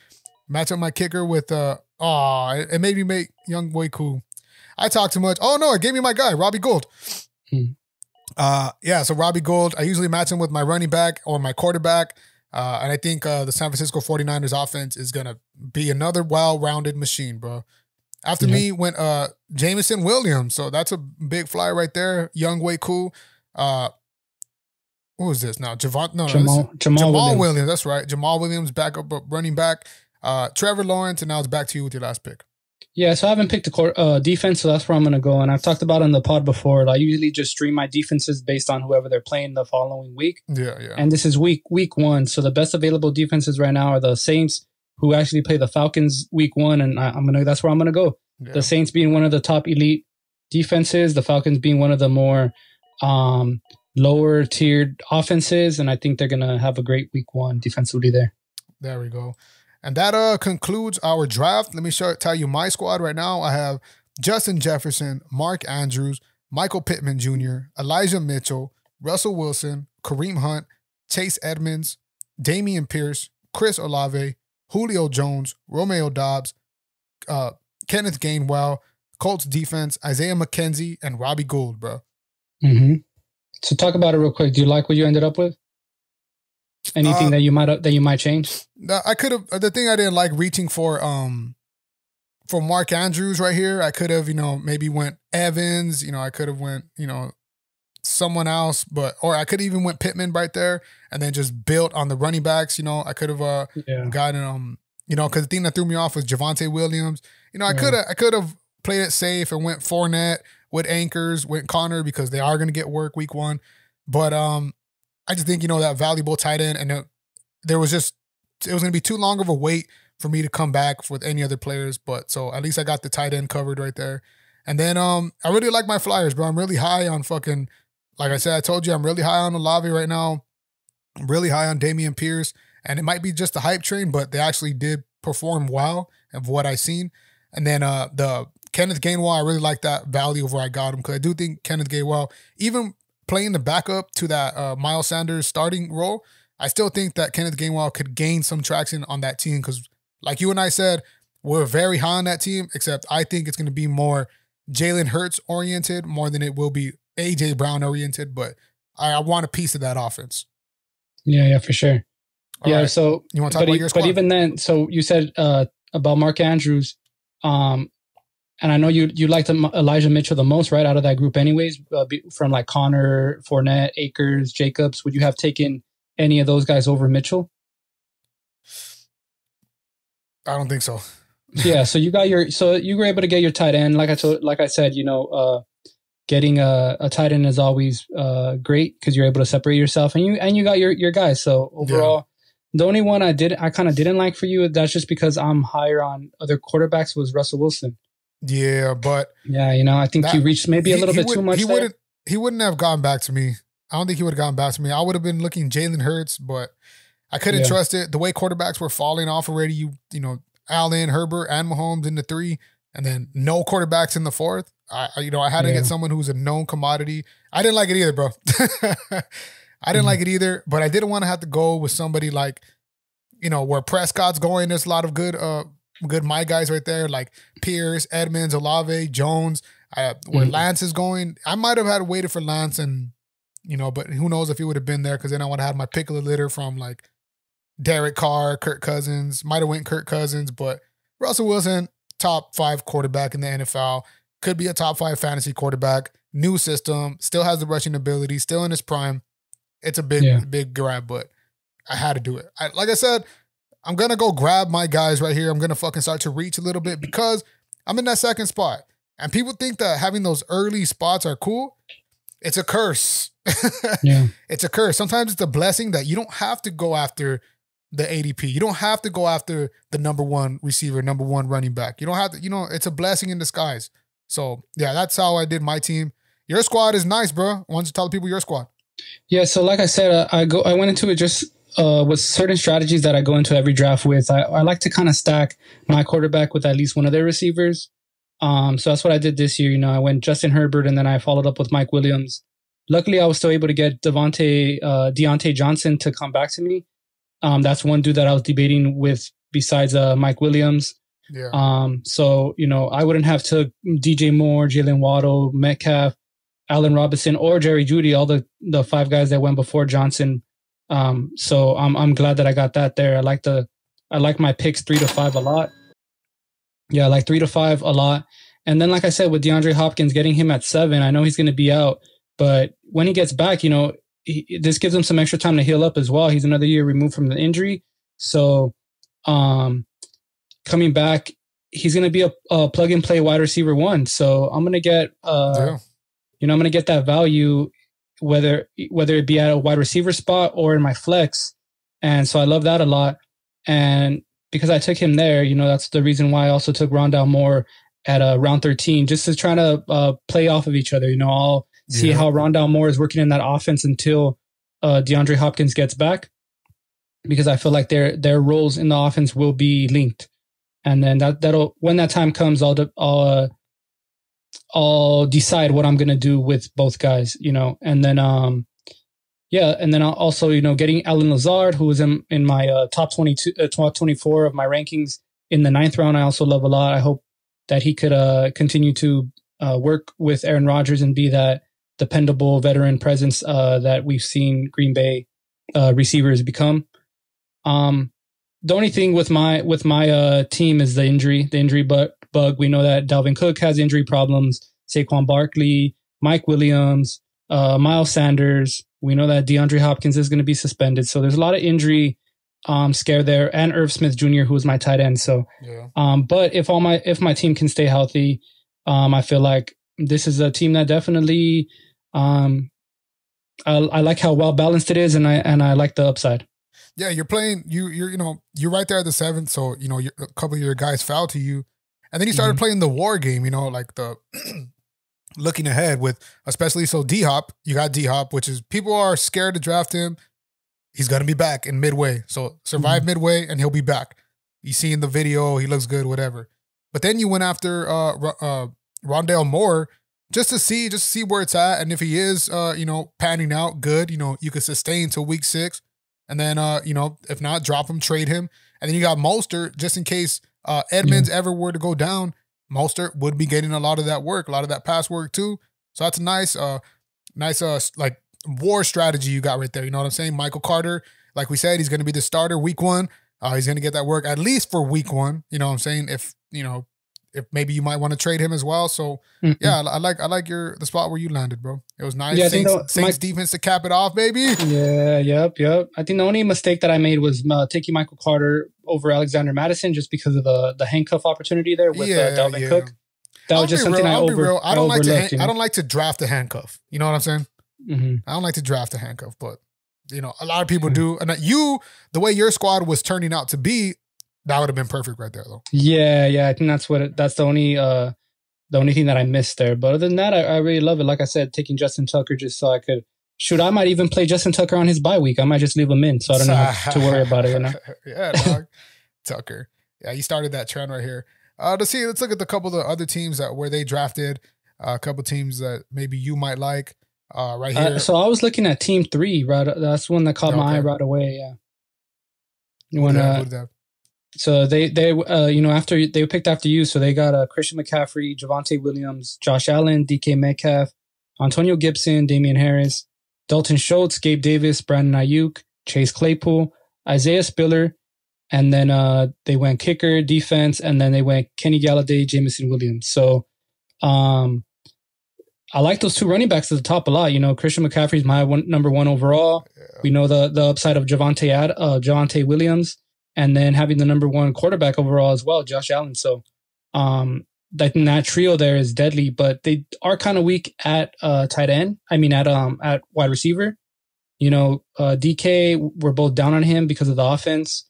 Match up my kicker with it made me make young boy cool. I talk too much. Oh no, it gave me my guy, Robbie Gould. So Robbie Gould, I usually match him with my running back or my quarterback. And I think the San Francisco 49ers offense is gonna be another well-rounded machine, bro. After me went Jameson Williams. So that's a big flyer right there. Young way cool. Who is this now? Jamal Williams. That's right. Jamal Williams, backup running back. Trevor Lawrence, and now it's back to you with your last pick. Yeah, so I haven't picked a defense, so that's where I'm going to go. And I've talked about on the pod before, I usually just stream my defenses based on whoever they're playing the following week. Yeah. And this is week 1. So the best available defenses right now are the Saints, who actually play the Falcons week 1, and that's where I'm going to go. Yeah. The Saints being one of the top elite defenses, the Falcons being one of the more lower tiered offenses, and I think they're gonna have a great week 1 defensively there. There we go. And that concludes our draft. Let me tell you my squad right now. I have Justin Jefferson, Mark Andrews, Michael Pittman Jr., Elijah Mitchell, Russell Wilson, Kareem Hunt, Chase Edmonds, Damian Pierce, Chris Olave, Julio Jones, Romeo Doubs, Kenneth Gainwell, Colts defense, Isaiah McKenzie, and Robbie Gould, bro. So talk about it real quick. Do you like what you ended up with? Anything that you might change? I could have. The thing I didn't like reaching for Mark Andrews right here. I could have, maybe went Evans. I could have went, someone else, or I could even went Pittman right there, and then just built on the running backs. I could have gotten because the thing that threw me off was Javonte Williams. I could have played it safe and went Fournette. With anchors, went Connor because they are going to get work week 1. But I just think, that valuable tight end, and it was going to be too long of a wait for me to come back with any other players. But so at least I got the tight end covered right there. And then I really like my flyers, bro. I'm really high on like I said, I told you, I'm really high on Olave right now. I'm really high on Damian Pierce. And it might be just a hype train, but they actually did perform well of what I've seen. And then the Kenneth Gainwell, I really like that value of where I got him because I do think Kenneth Gainwell, even playing the backup to that Miles Sanders starting role, I still think that Kenneth Gainwell could gain some traction on that team because like you and I said, we're very high on that team, except I think it's going to be more Jalen Hurts oriented more than it will be A.J. Brown oriented, but I want a piece of that offense. Yeah, for sure. All right. So you want to talk about your squad? But even then, so you said about Mark Andrews, and I know you liked Elijah Mitchell the most, right, out of that group anyways, from like Connor, Fournette, Akers, Jacobs. Would you have taken any of those guys over Mitchell? I don't think so. Yeah, so you were able to get your tight end. Like I said, getting a tight end is always great because you're able to separate yourself, and you got your guys. So overall, the only one I kind of didn't like for you, that's just because I'm higher on other quarterbacks, was Russell Wilson. Yeah, but yeah, I think he reached maybe a little bit too much. He wouldn't have gone back to me. I don't think he would have gone back to me. I would have been looking Jalen Hurts, but I couldn't trust it. The way quarterbacks were falling off already, you know, Allen, Herbert, and Mahomes in the 3, and then no quarterbacks in the 4th. I had to get someone who's a known commodity. I didn't like it either, bro. I didn't like it either, but I didn't want to have to go with somebody like, where Prescott's going. There's a lot of good my guys right there, like Pierce, Edmonds, Olave, Jones. Where Lance is going, I might have had waited for Lance, and but who knows if he would have been there, because then I would have had my pick of the litter from like Derek Carr, Kirk Cousins. Might have went Kirk Cousins, but Russell Wilson, top 5 quarterback in the NFL, could be a top 5 fantasy quarterback. New system, still has the rushing ability, still in his prime. It's a big grab, but I had to do it. Like I said, I'm gonna go grab my guys right here. I'm gonna fucking start to reach a little bit because I'm in that second spot, and people think that having those early spots are cool. It's a curse. It's a curse. Sometimes it's a blessing that you don't have to go after the ADP. You don't have to go after the number 1 receiver, number 1 running back. You don't have to, it's a blessing in disguise. So yeah, that's how I did my team. Your squad is nice, bro. Why don't you tell the people your squad? Yeah, so like I said, I went into it just with certain strategies that I go into every draft with. I like to kind of stack my quarterback with at least one of their receivers. So that's what I did this year. I went Justin Herbert, and then I followed up with Mike Williams. Luckily, I was still able to get Deontay Johnson to come back to me. That's one dude that I was debating with besides Mike Williams. Yeah. So, I wouldn't have took DJ Moore, Jalen Waddle, Metcalf, Allen Robinson, or Jerry Jeudy, all the 5 guys that went before Johnson. So I'm glad that I got that there. I like my picks 3 to 5 a lot. Yeah, I like 3 to 5 a lot. And then, like I said, with DeAndre Hopkins, getting him at 7, I know he's going to be out, but when he gets back, this gives him some extra time to heal up as well. He's another year removed from the injury. So, coming back, he's going to be a plug and play wide receiver 1. So I'm going to get, I'm going to get that value, whether it be at a wide receiver spot or in my flex. And so I love that a lot. And because I took him there, that's the reason why I also took Rondale Moore at round 13, just to try to play off of each other. I'll see how Rondale Moore is working in that offense until DeAndre Hopkins gets back, because I feel like their roles in the offense will be linked. And then that'll when that time comes, I'll decide what I'm gonna do with both guys. And then and then I'll also getting Alan Lazard, who was in my top 22, top 24 of my rankings in the 9th round. I also love a lot. I hope that he could continue to work with Aaron Rodgers and be that dependable veteran presence that we've seen Green Bay receivers become. The only thing with my team is the injury bug. We know that Dalvin Cook has injury problems, Saquon Barkley, Mike Williams, Miles Sanders. We know that DeAndre Hopkins is going to be suspended. So there's a lot of injury scare there, and Irv Smith Jr., who is my tight end. So, but if my team can stay healthy, I feel like this is a team that definitely, I like how well balanced it is, and I like the upside. Yeah, you're playing. You're right there at the 7th. So a couple of your guys foul to you, and then you started playing the war game. Like the looking ahead with, especially D-Hop. You got D-Hop, which is people are scared to draft him. He's gonna be back in midway. So survive midway, and he'll be back. You see in the video, he looks good, whatever. But then you went after Rondale Moore just to see where it's at, and if he is panning out good, you could sustain till week 6. And then, if not, drop him, trade him. And then you got Mostert, just in case Edmonds ever were to go down. Mostert would be getting a lot of that work, a lot of that pass work too. So that's a nice like war strategy you got right there. You know what I'm saying? Michael Carter, like we said, he's going to be the starter week 1. He's going to get that work at least for week 1. You know what I'm saying? If, if maybe you might want to trade him as well. So yeah, I like the spot where you landed, bro. It was nice. Yeah, Saints defense to cap it off, baby. Yeah, yep. I think the only mistake that I made was taking Michael Carter over Alexander Madison just because of the handcuff opportunity there with Dalvin Cook. That was just something I overlooked. I don't like to draft a handcuff. You know what I'm saying? I don't like to draft a handcuff, but you know, a lot of people do. And the way your squad was turning out to be, that would have been perfect right there, though. Yeah. I think that's the only thing that I missed there. But other than that, I really love it. Like I said, taking Justin Tucker just so I could. Shoot, I might even play Justin Tucker on his bye week. I might just leave him in, so I don't have to worry about it. You know? Yeah, dog. Tucker. Yeah, you started that trend right here. Let's look at the couple of the other teams where they drafted. A couple teams that maybe you might like. Right here. So I was looking at Team 3. Right, that's one that caught my eye right away. Yeah. You want to? So they after they picked after you, so they got Christian McCaffrey, Javonte Williams, Josh Allen, DK Metcalf, Antonio Gibson, Damian Harris, Dalton Schultz, Gabe Davis, Brandon Ayuk, Chase Claypool, Isaiah Spiller, and then they went kicker, defense, and then they went Kenny Galladay, Jameson Williams. So I like those two running backs at the top a lot. You know, Christian McCaffrey's my number one overall. Yeah. We know the upside of Javonte Williams, and then having the number one quarterback overall as well, Josh Allen. So I think that trio there is deadly, but they are kind of weak at tight end. I mean, at wide receiver. You know, DK, we're both down on him because of the offense.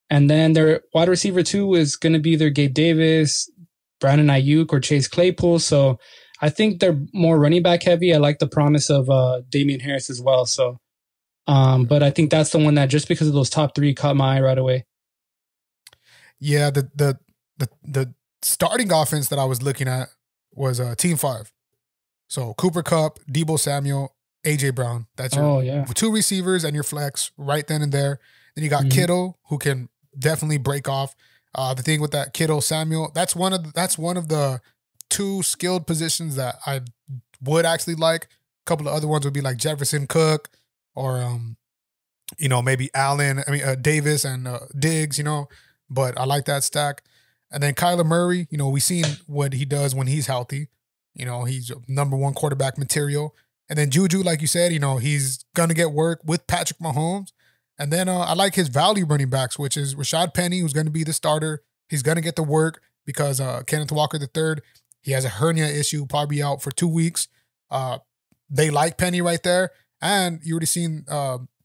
And then their wide receiver 2 is going to be either Gabe Davis, Brandon Ayuk, or Chase Claypool. So I think they're more running back heavy. I like the promise of Damian Harris as well. So, but I think that's the one that just because of those top 3 caught my eye right away. Yeah, the starting offense that I was looking at was Team 5. So Cooper Kupp, Deebo Samuel, AJ Brown. That's your 2 receivers and your flex right then and there. Then you got Kittle, who can definitely break off. The thing with that Kittle Samuel, that's one of the 2 skilled positions that I would actually like. A couple of other ones would be like Jefferson, Cook, or maybe Allen. Davis and Diggs. But I like that stack. And then Kyler Murray. We seen what he does when he's healthy. He's number 1 quarterback material. And then Juju, like you said, he's gonna get work with Patrick Mahomes. And then I like his value running backs, which is Rashad Penny, who's going to be the starter. He's going to get the work because Kenneth Walker III, he has a hernia issue, probably out for 2 weeks. They like Penny right there. And you already seen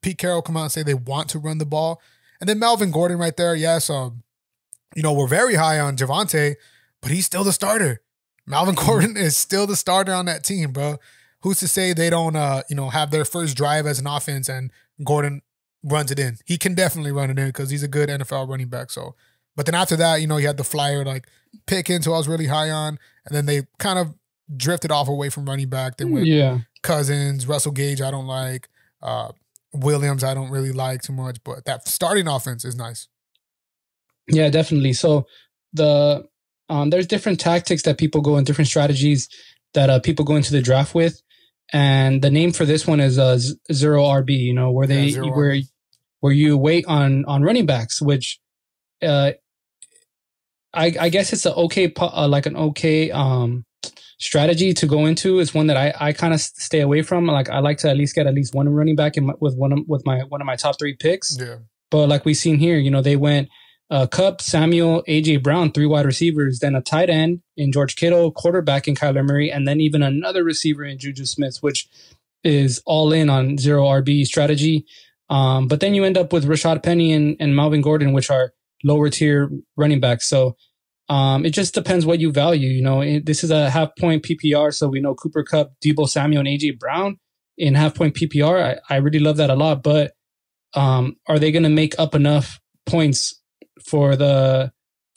Pete Carroll come out and say they want to run the ball. And then Melvin Gordon right there. Yes, we're very high on Javonte, but he's still the starter. Melvin Gordon is still the starter on that team, bro. Who's to say they don't, have their first drive as an offense and Gordon runs it in? He can definitely run it in because he's a good NFL running back. So, but then after that, you had the flyer like Pickens, who I was really high on, and then they kind of drifted off away from running back. They went Cousins, Russell Gage, I don't like. Williams, I don't really like too much, but that starting offense is nice. Yeah, definitely. So there's different tactics that people go in, different strategies that people go into the draft with. And the name for this one is zero RB, where you wait on running backs, which I guess it's an okay strategy to go into. It's one that I kind of stay away from. Like I like to at least get at least one running back with one of my top 3 picks. Yeah. But like we've seen here, they went Kupp, Samuel, AJ Brown, 3 wide receivers, then a tight end in George Kittle, quarterback in Kyler Murray, and then even another receiver in Juju Smith, which is all in on zero RB strategy. But then you end up with Rashad Penny and Melvin Gordon, which are lower tier running backs. So it just depends what you value. This is a half point PPR, so we know Cooper Kupp, Deebo Samuel, and AJ Brown in half point PPR. I really love that a lot. But are they going to make up enough points for the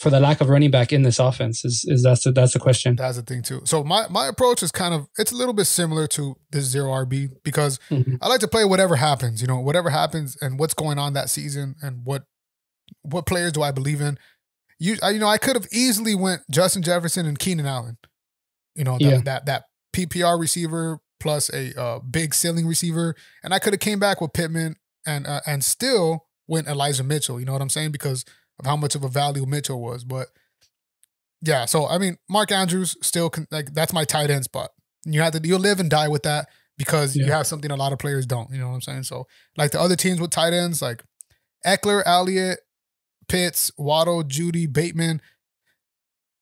lack of running back in this offense? That's the question. That's the thing too. So my approach is it's a little bit similar to this zero RB because I like to play whatever happens, whatever happens and what's going on that season and what players do I believe in. I could have easily went Justin Jefferson and Keenan Allen, that PPR receiver plus a big ceiling receiver, and I could have came back with Pittman and still went Elijah Mitchell. You know what I'm saying? Because of how much of a value Mitchell was. But Yeah, so I mean, Mark Andrews still like that's my tight end spot. You'll live and die with that because you have something a lot of players don't. You know what I'm saying? So like the other teams with tight ends, like Eckler, Elliott, Pitts, Waddle, Judy, Bateman.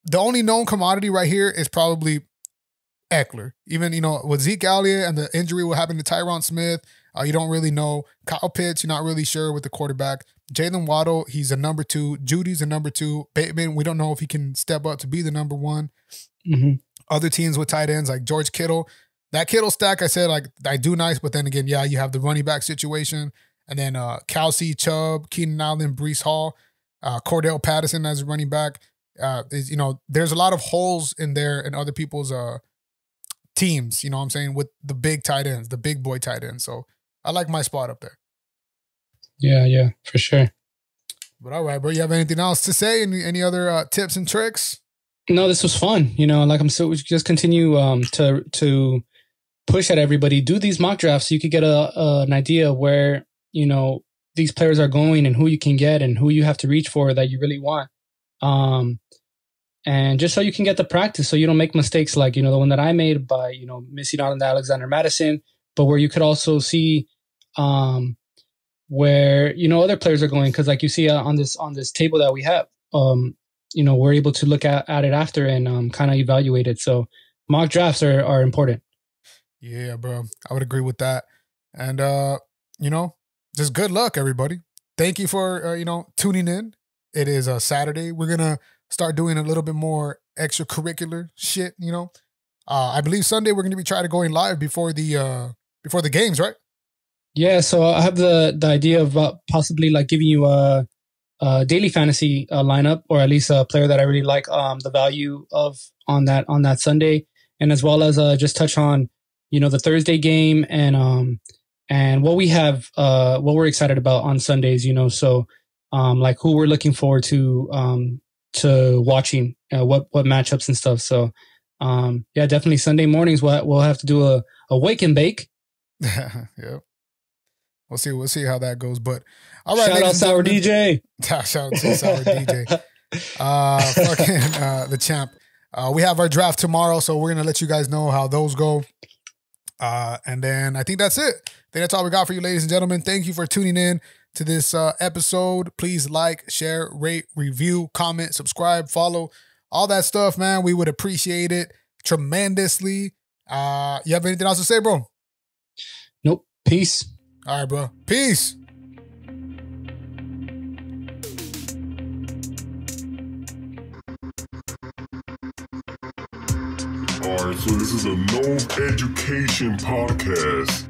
The only known commodity right here is probably Eckler. Even with Zeke Elliott and the injury what happened to Tyron Smith, you don't really know. Kyle Pitts, you're not really sure with the quarterback. Jalen Waddle, he's a number 2. Judy's a number 2. Bateman, we don't know if he can step up to be the number 1. Mm-hmm. Other teams with tight ends like George Kittle. That Kittle stack, I said, like, I do nice, but then again, you have the running back situation. And then Kelsey, Chubb, Keenan Allen, Breece Hall, Cordell Patterson as a running back. There's a lot of holes in there in other people's teams, you know what I'm saying, with the big tight ends, the big boy tight ends. So I like my spot up there. Yeah, for sure. But all right, bro, you have anything else to say? Any other tips and tricks? No, this was fun. Like I'm so we just continue to push at everybody. Do these mock drafts so you could get an idea where these players are going and who you can get and who you have to reach for that you really want. And just so you can get the practice, so you don't make mistakes like the one that I made by missing out on the Alexander Madison, but where you could also see where other players are going, because like you see on this table that we have, we're able to look at it after and kind of evaluate it. So mock drafts are important. Yeah, bro, I would agree with that. And just good luck, everybody. Thank you for tuning in. It is a Saturday. We're gonna start doing a little bit more extracurricular shit. I believe Sunday we're gonna be trying to going live before the games, right? Yeah, so I have the idea of possibly like giving you a daily fantasy lineup, or at least a player that I really like the value of on that Sunday, and as well as just touch on the Thursday game and what we have what we're excited about on Sundays. So like who we're looking forward to watching, what matchups and stuff. So definitely Sunday mornings we'll have to do a wake and bake. Yeah. We'll see how that goes. But all right, shout out Sour DJ. Shout out to Sour DJ. The champ. We have our draft tomorrow, so we're gonna let you guys know how those go. And then I think that's it. I think that's all we got for you, ladies and gentlemen. Thank you for tuning in to this episode. Please like, share, rate, review, comment, subscribe, follow, all that stuff, man. We would appreciate it tremendously. You have anything else to say, bro? Nope. Peace. All right, bro. Peace. All right, so this is a no education podcast.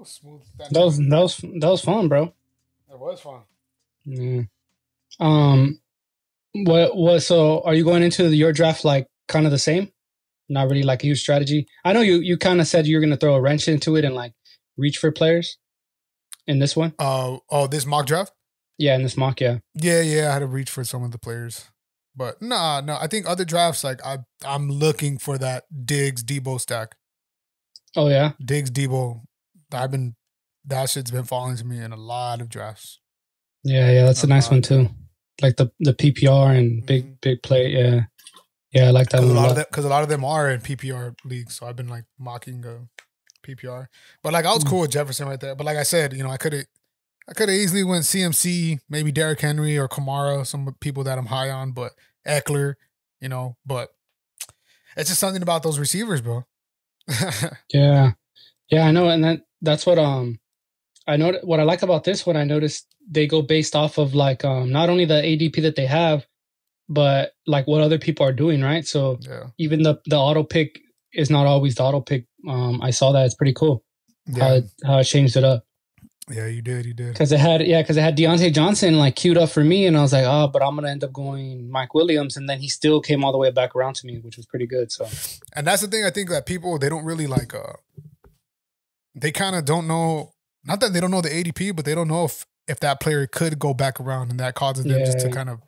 Smooth. That was fun, bro. That was fun. Yeah. What? So, are you going into your draft like kind of the same? Not really like a huge strategy. I know you kind of said you're going to throw a wrench into it and like reach for players in this one. This mock draft. Yeah, in this mock, yeah. Yeah. I had to reach for some of the players, but no. I think other drafts like I'm looking for that Diggs Debo stack. Oh yeah, Diggs Debo. That shit's been falling to me in a lot of drafts. Yeah, that's a nice one too. Like the PPR and big play. Yeah, I like that one a lot. Because a lot of them are in PPR leagues, so I've been like mocking PPR. But like I was cool with Jefferson right there. But like I said, I could have easily went CMC, maybe Derrick Henry or Kamara, some people that I'm high on, but Eckler, But it's just something about those receivers, bro. Yeah, I know, and that's what I know. What I like about this one, I noticed they go based off of like not only the ADP that they have, but like what other people are doing, right? So even the auto pick is not always the auto pick. I saw that. It's pretty cool how it changed it up. Yeah, you did. You did. Because it had Deontay Johnson like queued up for me, and I was like, oh, but I'm gonna end up going Mike Williams, and then he still came all the way back around to me, which was pretty good. So, and that's the thing. I think that people, they don't really like. They kind of don't know. Not that they don't know the ADP, but they don't know if that player could go back around, and that causes them just to kind of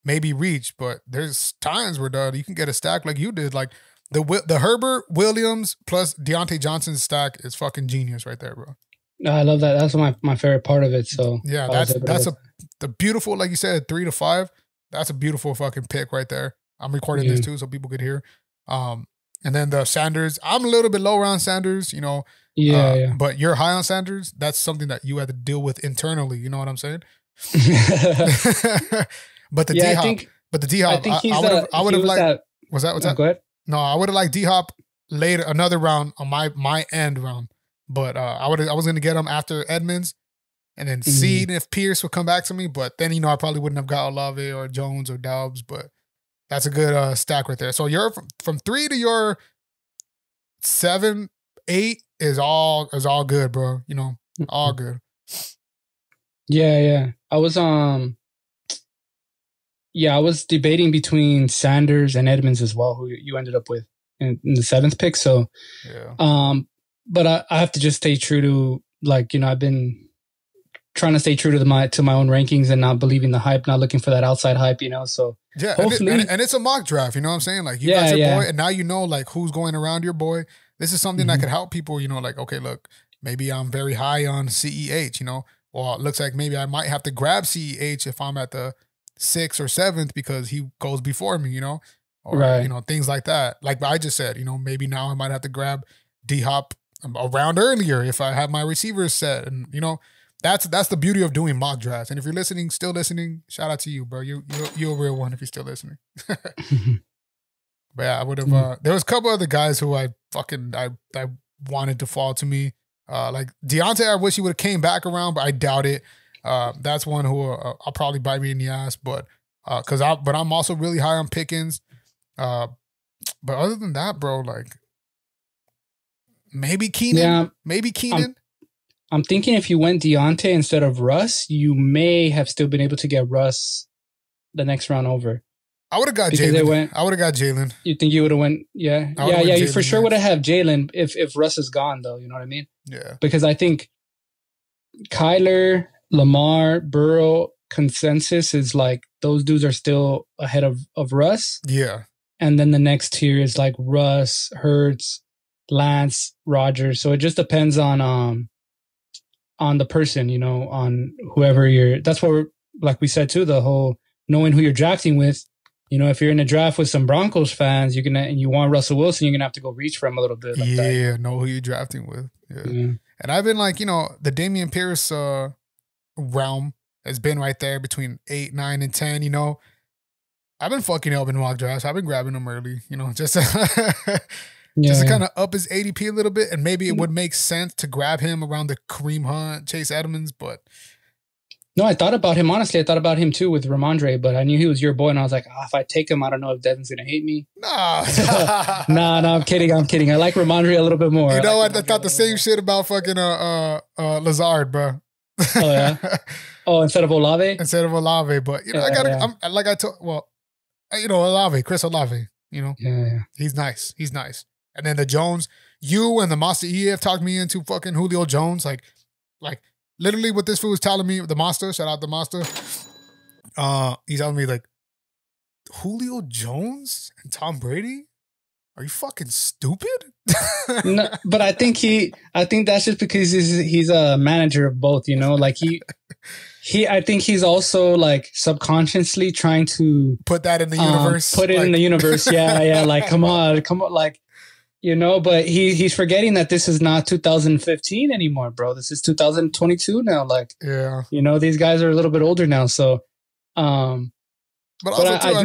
maybe reach. But there's times where you can get a stack like you did, like the Herbert Williams plus Deontay Johnson stack is fucking genius right there, bro. I love that. That's my favorite part of it. So yeah, that's the beautiful, like you said, 3 to 5. That's a beautiful fucking pick right there. I'm recording this too, so people could hear. And then the Sanders, I'm a little bit lower on Sanders, you know. Yeah. But you're high on Sanders. That's something that you had to deal with internally. You know what I'm saying? But the D-Hop, I would have liked. What's that? Go ahead. No, I would have liked D-Hop later, another round on my end round. But I was gonna get him after Edmonds, and then see if Pierce would come back to me. But then I probably wouldn't have got Olave or Jones or Doubs. But that's a good stack right there. So you're from 3 to your 7, 8 is all good, bro. You know, all good. Yeah. I was debating between Sanders and Edmonds as well, who you ended up with in the 7th pick. So but I have to just stay true to, like, you know, I've been trying to stay true to my own rankings and not believing the hype, not looking for that outside hype, you know. So hopefully, and it's a mock draft, you know what I'm saying? Like, you got your boy, and now you know like who's going around your boy. This is something that could help people, you know, like, okay, look, maybe I'm very high on CEH, you know. Well, it looks like maybe I might have to grab CEH if I'm at the 6th or 7th because he goes before me, you know, or you know, things like that. Like I just said, you know, maybe now I might have to grab D-Hop around earlier if I have my receivers set, and you know, that's the beauty of doing mock drafts. And if you're still listening, shout out to you, bro. You're a real one if you're still listening. But yeah, I would have. There was a couple other guys who I wanted to fall to me. Like Deontay, I wish he would have came back around, but I doubt it. That's one who I'll probably bite me in the ass, but I'm also really high on Pickens. But other than that, bro, like maybe Keenan. Yeah, maybe Keenan. I'm thinking if you went Deontay instead of Russ, you may have still been able to get Russ the next round over. I would have got Jalen. I would have got Jalen. You think you would have went? Yeah. You for sure would have had Jalen if Russ is gone, though. You know what I mean? Yeah. Because I think Kyler, Lamar, Burrow consensus is like those dudes are still ahead of Russ. Yeah. And then the next tier is like Russ, Hurts, Lance, Rodgers. So it just depends on the person, you know, on whoever you're. That's what we're, like we said too, the whole knowing who you're drafting with. You know, if you're in a draft with some Broncos fans, and you want Russell Wilson, you're gonna have to go reach for him a little bit. Like that. Know who you're drafting with. Yeah. And I've been like, you know, the Damian Pierce realm has been right there between 8, 9, and 10. You know, I've been fucking up in mock drafts. I've been grabbing him early. You know, just to kind of up his ADP a little bit, and maybe it would make sense to grab him around the Kareem Hunt, Chase Edmonds, but. No, I thought about him. Honestly, I thought about him too with Ramondre, but I knew he was your boy, and I was like, if I take him, I don't know if Devin's going to hate me. No. No, I'm kidding. I like Ramondre a little bit more. You know what? I thought the same shit about fucking Lazard, bro. Oh, yeah? Oh, instead of Olave? Instead of Olave, but, you know, Chris Olave, you know? Yeah. He's nice. And then the Jones, you and the Master EF talked me into fucking Julio Jones, like, literally what this fool was telling me, the Master, shout out the Master. He's telling me like, Julio Jones and Tom Brady? Are you fucking stupid? No, but I think that's just because he's a manager of both, you know? Like I think he's also like subconsciously trying to put that in the universe. Put it in the universe. Yeah. Like, come on. Like, you know, but he's forgetting that this is not 2015 anymore, bro. This is 2022 now. Like, yeah, you know, these guys are a little bit older now. So, but I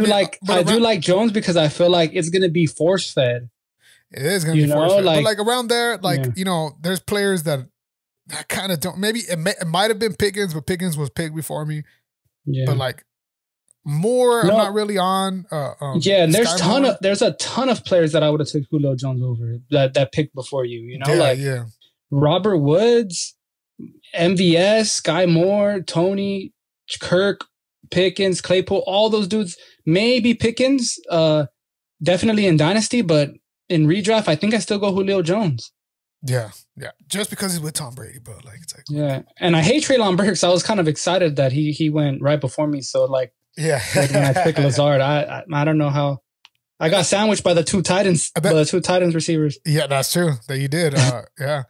do like Jones because I feel like it's gonna be force fed. It is gonna be force fed. But like around there, you know, there's players that kind of don't. Maybe it might have been Pickens, but Pickens was picked before me. Yeah, but like. I'm not really on. And there's a ton of players that I would have took Julio Jones over that picked before you. You know, Robert Woods, MVS, Sky Moore, Tony, Kirk, Pickens, Claypool, all those dudes. Maybe Pickens, definitely in Dynasty, but in redraft, I think I still go Julio Jones. Yeah. Just because he's with Tom Brady, bro. Like, it's like, yeah. And I hate Treylon Burks. I was kind of excited that he went right before me. So like, yeah. Like when I picked Lazard, I don't know how. I got sandwiched by the two Titans, receivers. Yeah, that's true that you did. Yeah,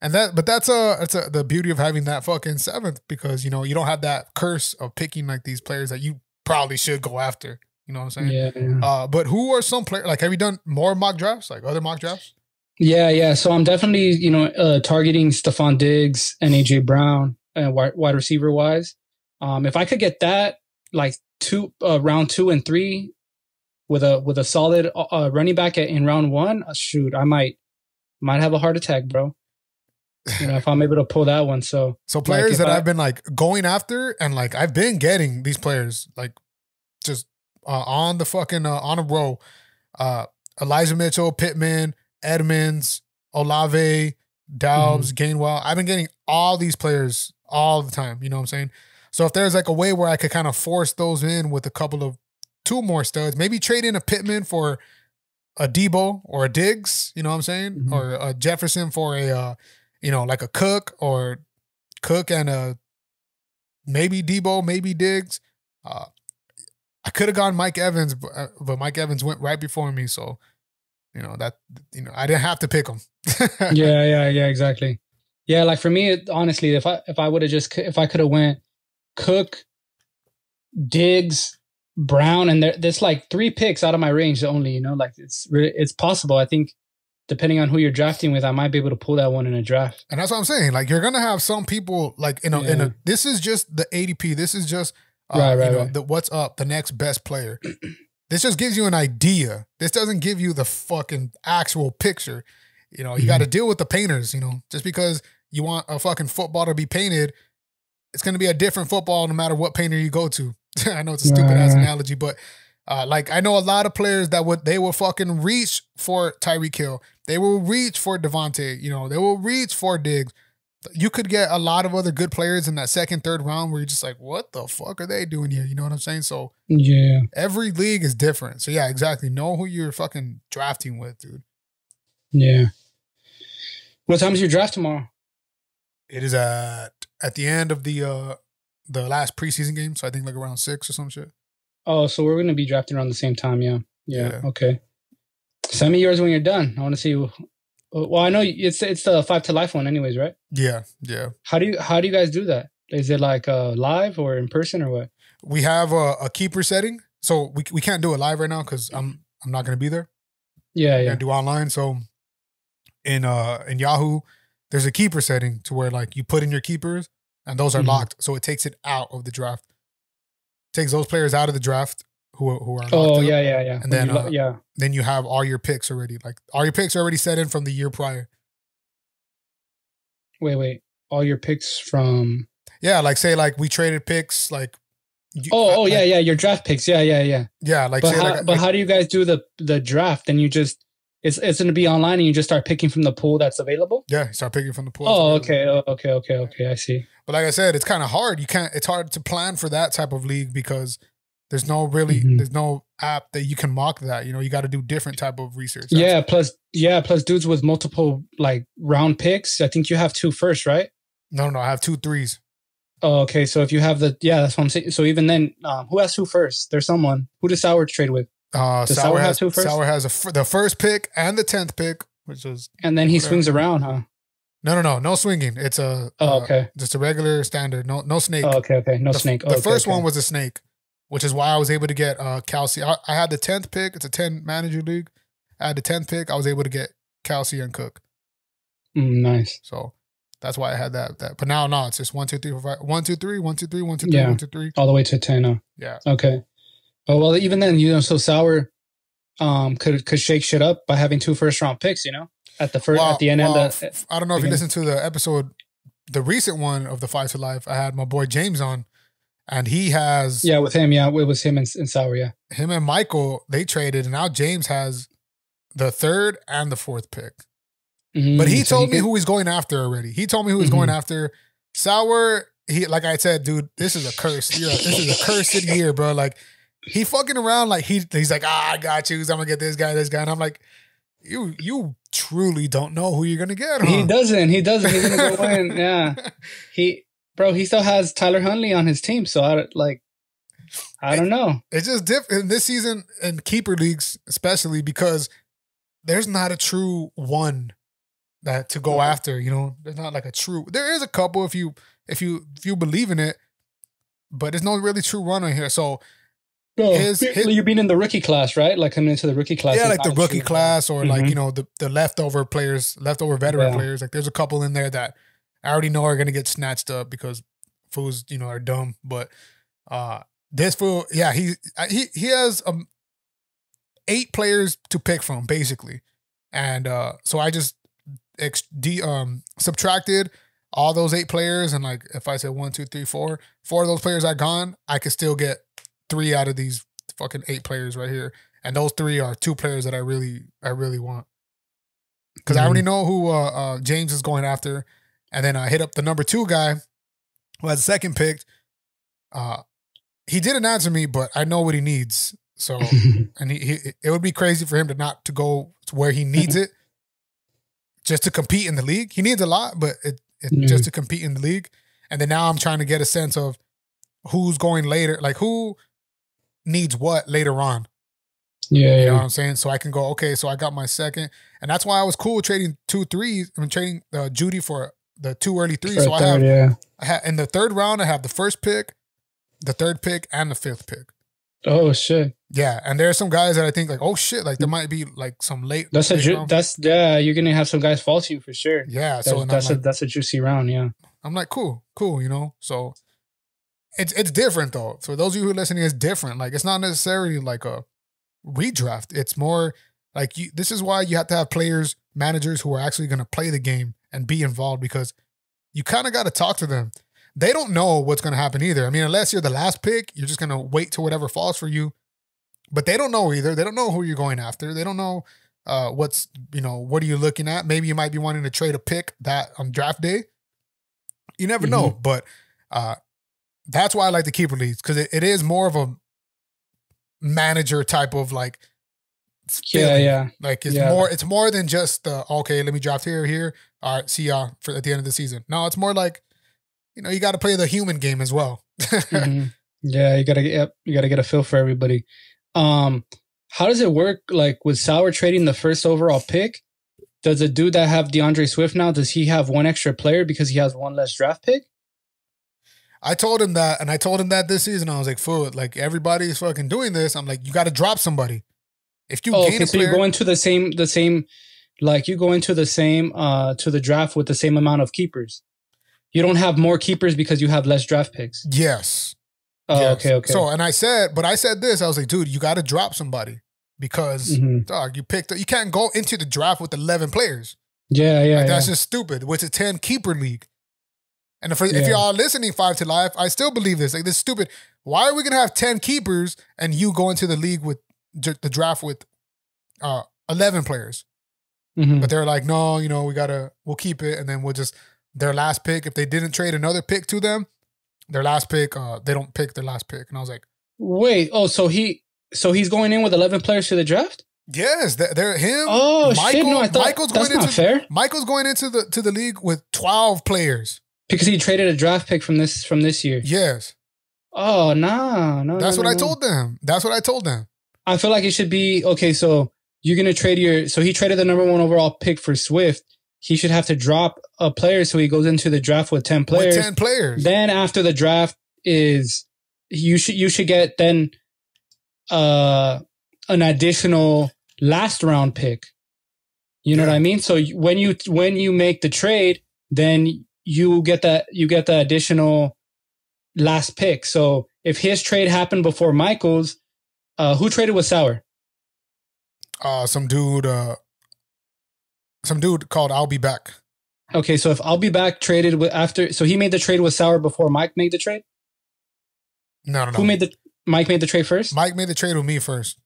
and that's the beauty of having that fucking seventh, because you don't have that curse of picking like these players that you probably should go after. You know what I'm saying? Yeah. But who are some players? Like, have you done more mock drafts, like other mock drafts? Yeah. So I'm definitely targeting Stephon Diggs and AJ Brown, wide receiver wise. If I could get that like round 2 and 3. With a solid running back in round 1, shoot, I might have a heart attack, bro. If I'm able to pull that one. So players that I've been like going after, and like I've been getting these players like just on the fucking on a roll. Elijah Mitchell, Pittman, Edmonds, Olave, Dalbs, Gainwell. I've been getting all these players all the time. You know what I'm saying? So if there's like a way where I could kind of force those in with a couple of 2 more studs, maybe trade in a Pittman for a Debo or a Diggs, you know what I'm saying? Or a Jefferson for a, like a Cook, or Cook and a maybe Debo, maybe Diggs. I could have gone Mike Evans, but Mike Evans went right before me. So, I didn't have to pick him. Yeah, exactly. Yeah. Like for me, honestly, if I could have went Cook, Diggs, Brown, and there's like 3 picks out of my range only, like it's possible. I think depending on who you're drafting with, I might be able to pull that one in a draft. And that's what I'm saying. Like, you're going to have some people like, this is just the ADP. This is just, right. What's up, the next best player. This just gives you an idea. This doesn't give you the fucking actual picture. You got to deal with the painters, just because you want a fucking football to be painted, it's going to be a different football no matter what painter you go to. I know it's a stupid ass analogy, but like I know a lot of players that they will fucking reach for Tyreek Hill. They will reach for Devontae. They will reach for Diggs. You could get a lot of other good players in that 2nd, 3rd round where you're just like, what the fuck are they doing here? You know what I'm saying? So yeah, every league is different. So yeah, exactly. Know who you're fucking drafting with, dude. Yeah. What time is your draft tomorrow? It is at the end of the last preseason game, so I think like around 6 or some shit. Oh, so we're gonna be drafting around the same time, yeah. Okay. Send me yours when you're done. I want to see. Well, I know it's the 5 to Life one, anyways, right? Yeah. How do you guys do that? Is it like live or in person or what? We have a keeper setting, so we can't do it live right now because I'm not gonna be there. Yeah. We're gonna do online. So in Yahoo, there's a keeper setting to where like you put in your keepers. And those are locked, so it takes it out of the draft. Takes those players out of the draft who are locked up. Yeah. And then you have all your picks already. Like all your picks are already set in from the year prior. Wait. All your picks from? Yeah, like say like we traded picks like. Yeah. Your draft picks. Yeah. Yeah, like. But how do you guys do the draft? And you just it's going to be online, and you just start picking from the pool that's available. Yeah, you start picking from the pool. Oh, okay. I see. But like I said, it's kind of hard. It's hard to plan for that type of league because there's no app that you can mock that. You got to do different type of research. Plus dudes with multiple like round picks. I think you have 2 first, right? No, I have 2 3s. Oh, okay. So if you have that's what I'm saying. So even then, who has 2 first? There's someone. Who does Sauer trade with? Does Sauer have 2 first? Sauer has the 1st pick and the 10th pick, which is. And then he swings around, huh? No swinging. It's okay. Just a regular standard. No snake. Oh, okay. No snake. The first one was a snake, which is why I was able to get Kelsey. I had the 10th pick. It's a 10 manager league. I had the 10th pick. I was able to get Kelsey and Cook. Nice. So that's why I had that. But now, no, it's just 1, 2, 3, 4, 5. 1, 2, 3, 1, 2, 3, 1, 2, 3, 1, 2, 3. All the way to 10. Yeah. Okay. Oh, well, even then, so Sauer could shake shit up by having 2 first-round picks, at the end. I don't know if you listened to the episode, the recent one of the 5 to Life. I had my boy James on, and he has with him. Yeah, it was him and Sauer. Yeah, him and Michael, they traded, and now James has the 3rd and the 4th pick. But he told me who he's going after already. He told me who he's going after. Sour, he like I said, dude, this is a curse. Yeah, this is a cursed year, bro. Like he fucking around like he's like, I got you. I'm gonna get this guy, and I'm like, you truly don't know who you're gonna get. Huh? He doesn't. He's gonna go in. Yeah, he still has Tyler Huntley on his team, so I don't know. It's just different this season in keeper leagues, especially because there's not a true one that to go after. You know, there's not like a true. There is a couple if you believe in it, but there's no really true one on here. So you mean in the rookie class, right? Like coming into the rookie class. Yeah, like the rookie class, or like the leftover players, leftover veteran players. Like there's a couple in there that I already know are gonna get snatched up because fools are dumb. But this fool, yeah, he has 8 players to pick from basically, and so I just subtracted all those 8 players, and like if I said 1, 2, 3, 4 of those players are gone, I could still get 3 out of these fucking 8 players right here, and those 3 are 2 players that I really want because I already know who James is going after, and then I hit up the number 2 guy who has the second pick. He didn't answer me, but I know what he needs. So, and it would be crazy for him not to go to where he needs it just to compete in the league. He needs a lot, but it's just to compete in the league. And then now I'm trying to get a sense of who's going later, like who needs what later on. Yeah, you know what I'm saying? So I can go, okay, so I got my second. And that's why I was cool trading 2 3s. I'm trading Judy for the 2 early 3s. So I have in the 3rd round, I have the 1st pick, the 3rd pick, and the 5th pick. Oh shit! Yeah, and there are some guys that I think like, oh shit, like there might be like some late. You're gonna have some guys fall to you for sure. Yeah, that's a juicy round. Yeah, I'm like cool, So it's different though. For those of you who are listening, it's different. Like it's not necessarily like a redraft. It's more like this is why you have to have players, managers who are actually gonna play the game and be involved, because you kind of got to talk to them. They don't know what's going to happen either. I mean, unless you're the last pick, you're just going to wait till whatever falls for you. But they don't know either. They don't know who you're going after. They don't know what are you looking at. Maybe you might be wanting to trade a pick that on draft day. You never know. But that's why I like the keeper leagues, because it is more of a manager type of like feeling. Yeah. Like it's more than just okay, let me draft here. All right, see y'all at the end of the season. No, it's more like, you got to play the human game as well. Yeah, you gotta get a feel for everybody. How does it work? Like with Sauer trading the 1st overall pick, does a dude that have DeAndre Swift now, does he have 1 extra player because he has 1 less draft pick? I told him that, and I told him that this season. I was like, fool, like everybody's fucking doing this. I'm like, you got to drop somebody. If you gain a player, you go into the same, like you go into the same to the draft with the same amount of keepers. You don't have more keepers because you have less draft picks. Yes. Oh, yes. Okay. So, and I said this, I was like, dude, you got to drop somebody because, dog, you can't go into the draft with 11 players. Yeah. That's just stupid. It's a 10 keeper league. And if y'all listening 5 to Life, I still believe this. Like, this is stupid. Why are we going to have 10 keepers and you go into the league with the draft with 11 players? But they're like, no, we'll keep it. And then we'll just, their last pick, if they didn't trade another pick to them, their last pick, they don't pick their last pick. And I was like, wait, so he's going in with 11 players to the draft? Yes, they're him. Oh, shit, no, I thought Michael's that's not fair. Michael's going into the league with 12 players. Because he traded a draft pick from this year. Yes. Oh, no. That's what I told them. That's what I told them. I feel like it should be, okay, so you're going to trade so he traded the number 1 overall pick for Swift. He should have to drop a player so he goes into the draft with 10 players. With 10 players. Then after the draft you should get then an additional last round pick. You know what I mean? So when you make the trade, then you get the additional last pick. So if his trade happened before Michael's, who traded with Sauer? Some dude called I'll Be Back. Okay, so if I'll Be Back traded with so he made the trade with Sauer before Mike made the trade? No. Mike made the trade first? Mike made the trade with me first.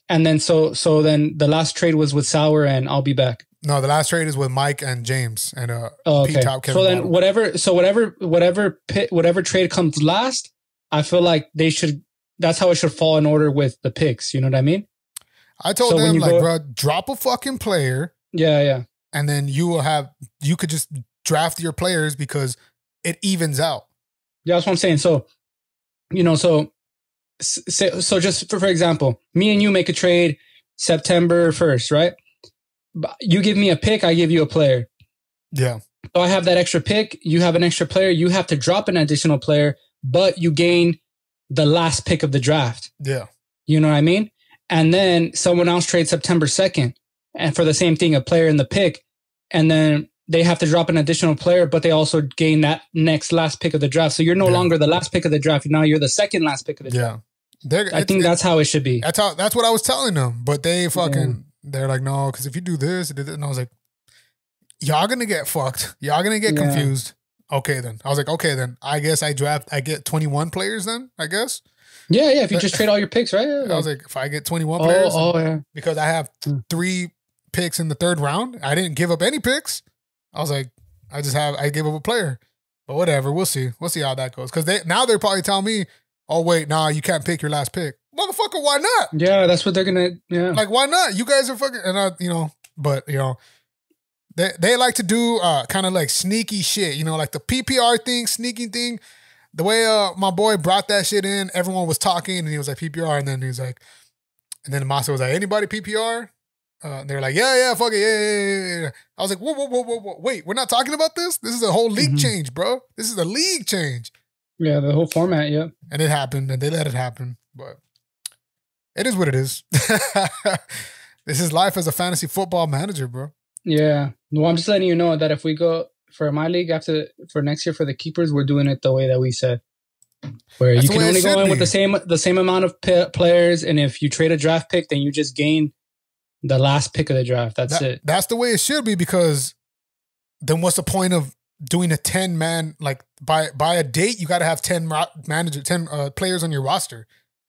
And then so then the last trade was with Sauer and I'll Be Back. No, the last trade is with Mike and James and okay. P-Top Kevin. So then whatever trade comes last, I feel like they should. That's how it should fall in order with the picks. You know what I mean? I told them like, bro, drop a fucking player. Yeah. And then you could just draft your players because it evens out. Yeah, that's what I'm saying. So, so just for example, me and you make a trade September 1st, right? You give me a pick, I give you a player. Yeah. So I have that extra pick, you have an extra player, you have to drop an additional player, but you gain the last pick of the draft. Yeah. You know what I mean? And then someone else trades September 2nd and for the same thing, a player in the pick, and then they have to drop an additional player, but they also gain that next last pick of the draft. So you're no longer the last pick of the draft. Now you're the second last pick of the draft. I think that's how it should be. That's what I was telling them. But they they're like, no, because if you do this, and I was like, y'all gonna get fucked. Y'all gonna get confused. Okay, then. I was like, okay, then. I guess I get 21 players then, I guess. Yeah. If you just trade all your picks, right? I was like, if I get 21 players, yeah. Because I have 3 picks in the 3rd round, I didn't give up any picks. I was like, I gave up a player. But whatever, we'll see. We'll see how that goes. Because they're probably telling me, oh, wait, nah, you can't pick your last pick. Motherfucker, why not? Yeah, that's what they're going to, yeah. Like, why not? You guys are fucking, they like to do kind of like sneaky shit, like the PPR thing, sneaking thing. The way my boy brought that shit in, everyone was talking and he was like, PPR. And then he was like, and then the master was like, anybody PPR? They were like, yeah, fuck it, yeah. I was like, whoa, wait, we're not talking about this? This is a whole league change, bro. This is a league change. Yeah, the whole format, yeah. And it happened, and they let it happen, but it is what it is. This is life as a fantasy football manager, bro. Yeah. Well, I'm just letting you know that if we go for my league for next year for the keepers, we're doing it the way that we said. Where you can only go in with the same amount of players, and if you trade a draft pick, then you just gain the last pick of the draft. That's it. That's the way it should be, because then what's the point of doing a 10-man, like by a date, you got to have 10 players on your roster.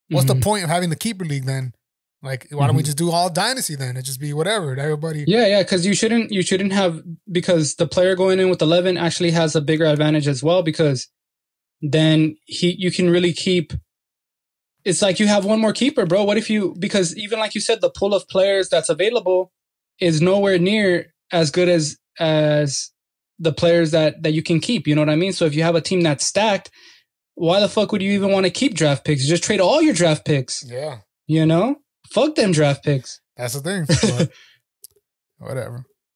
What's the point of having the keeper league then? Like, why don't we just do all dynasty then? It just be whatever. Everybody. Yeah. Because you shouldn't have, because the player going in with 11 actually has a bigger advantage as well, because then you can really keep. It's like you have one more keeper, bro. What if because even like you said, the pool of players that's available is nowhere near as good as the players that you can keep. You know what I mean? So if you have a team that's stacked, why the fuck would you even want to keep draft picks? Just trade all your draft picks. Yeah. Fuck them draft picks. That's the thing. Whatever.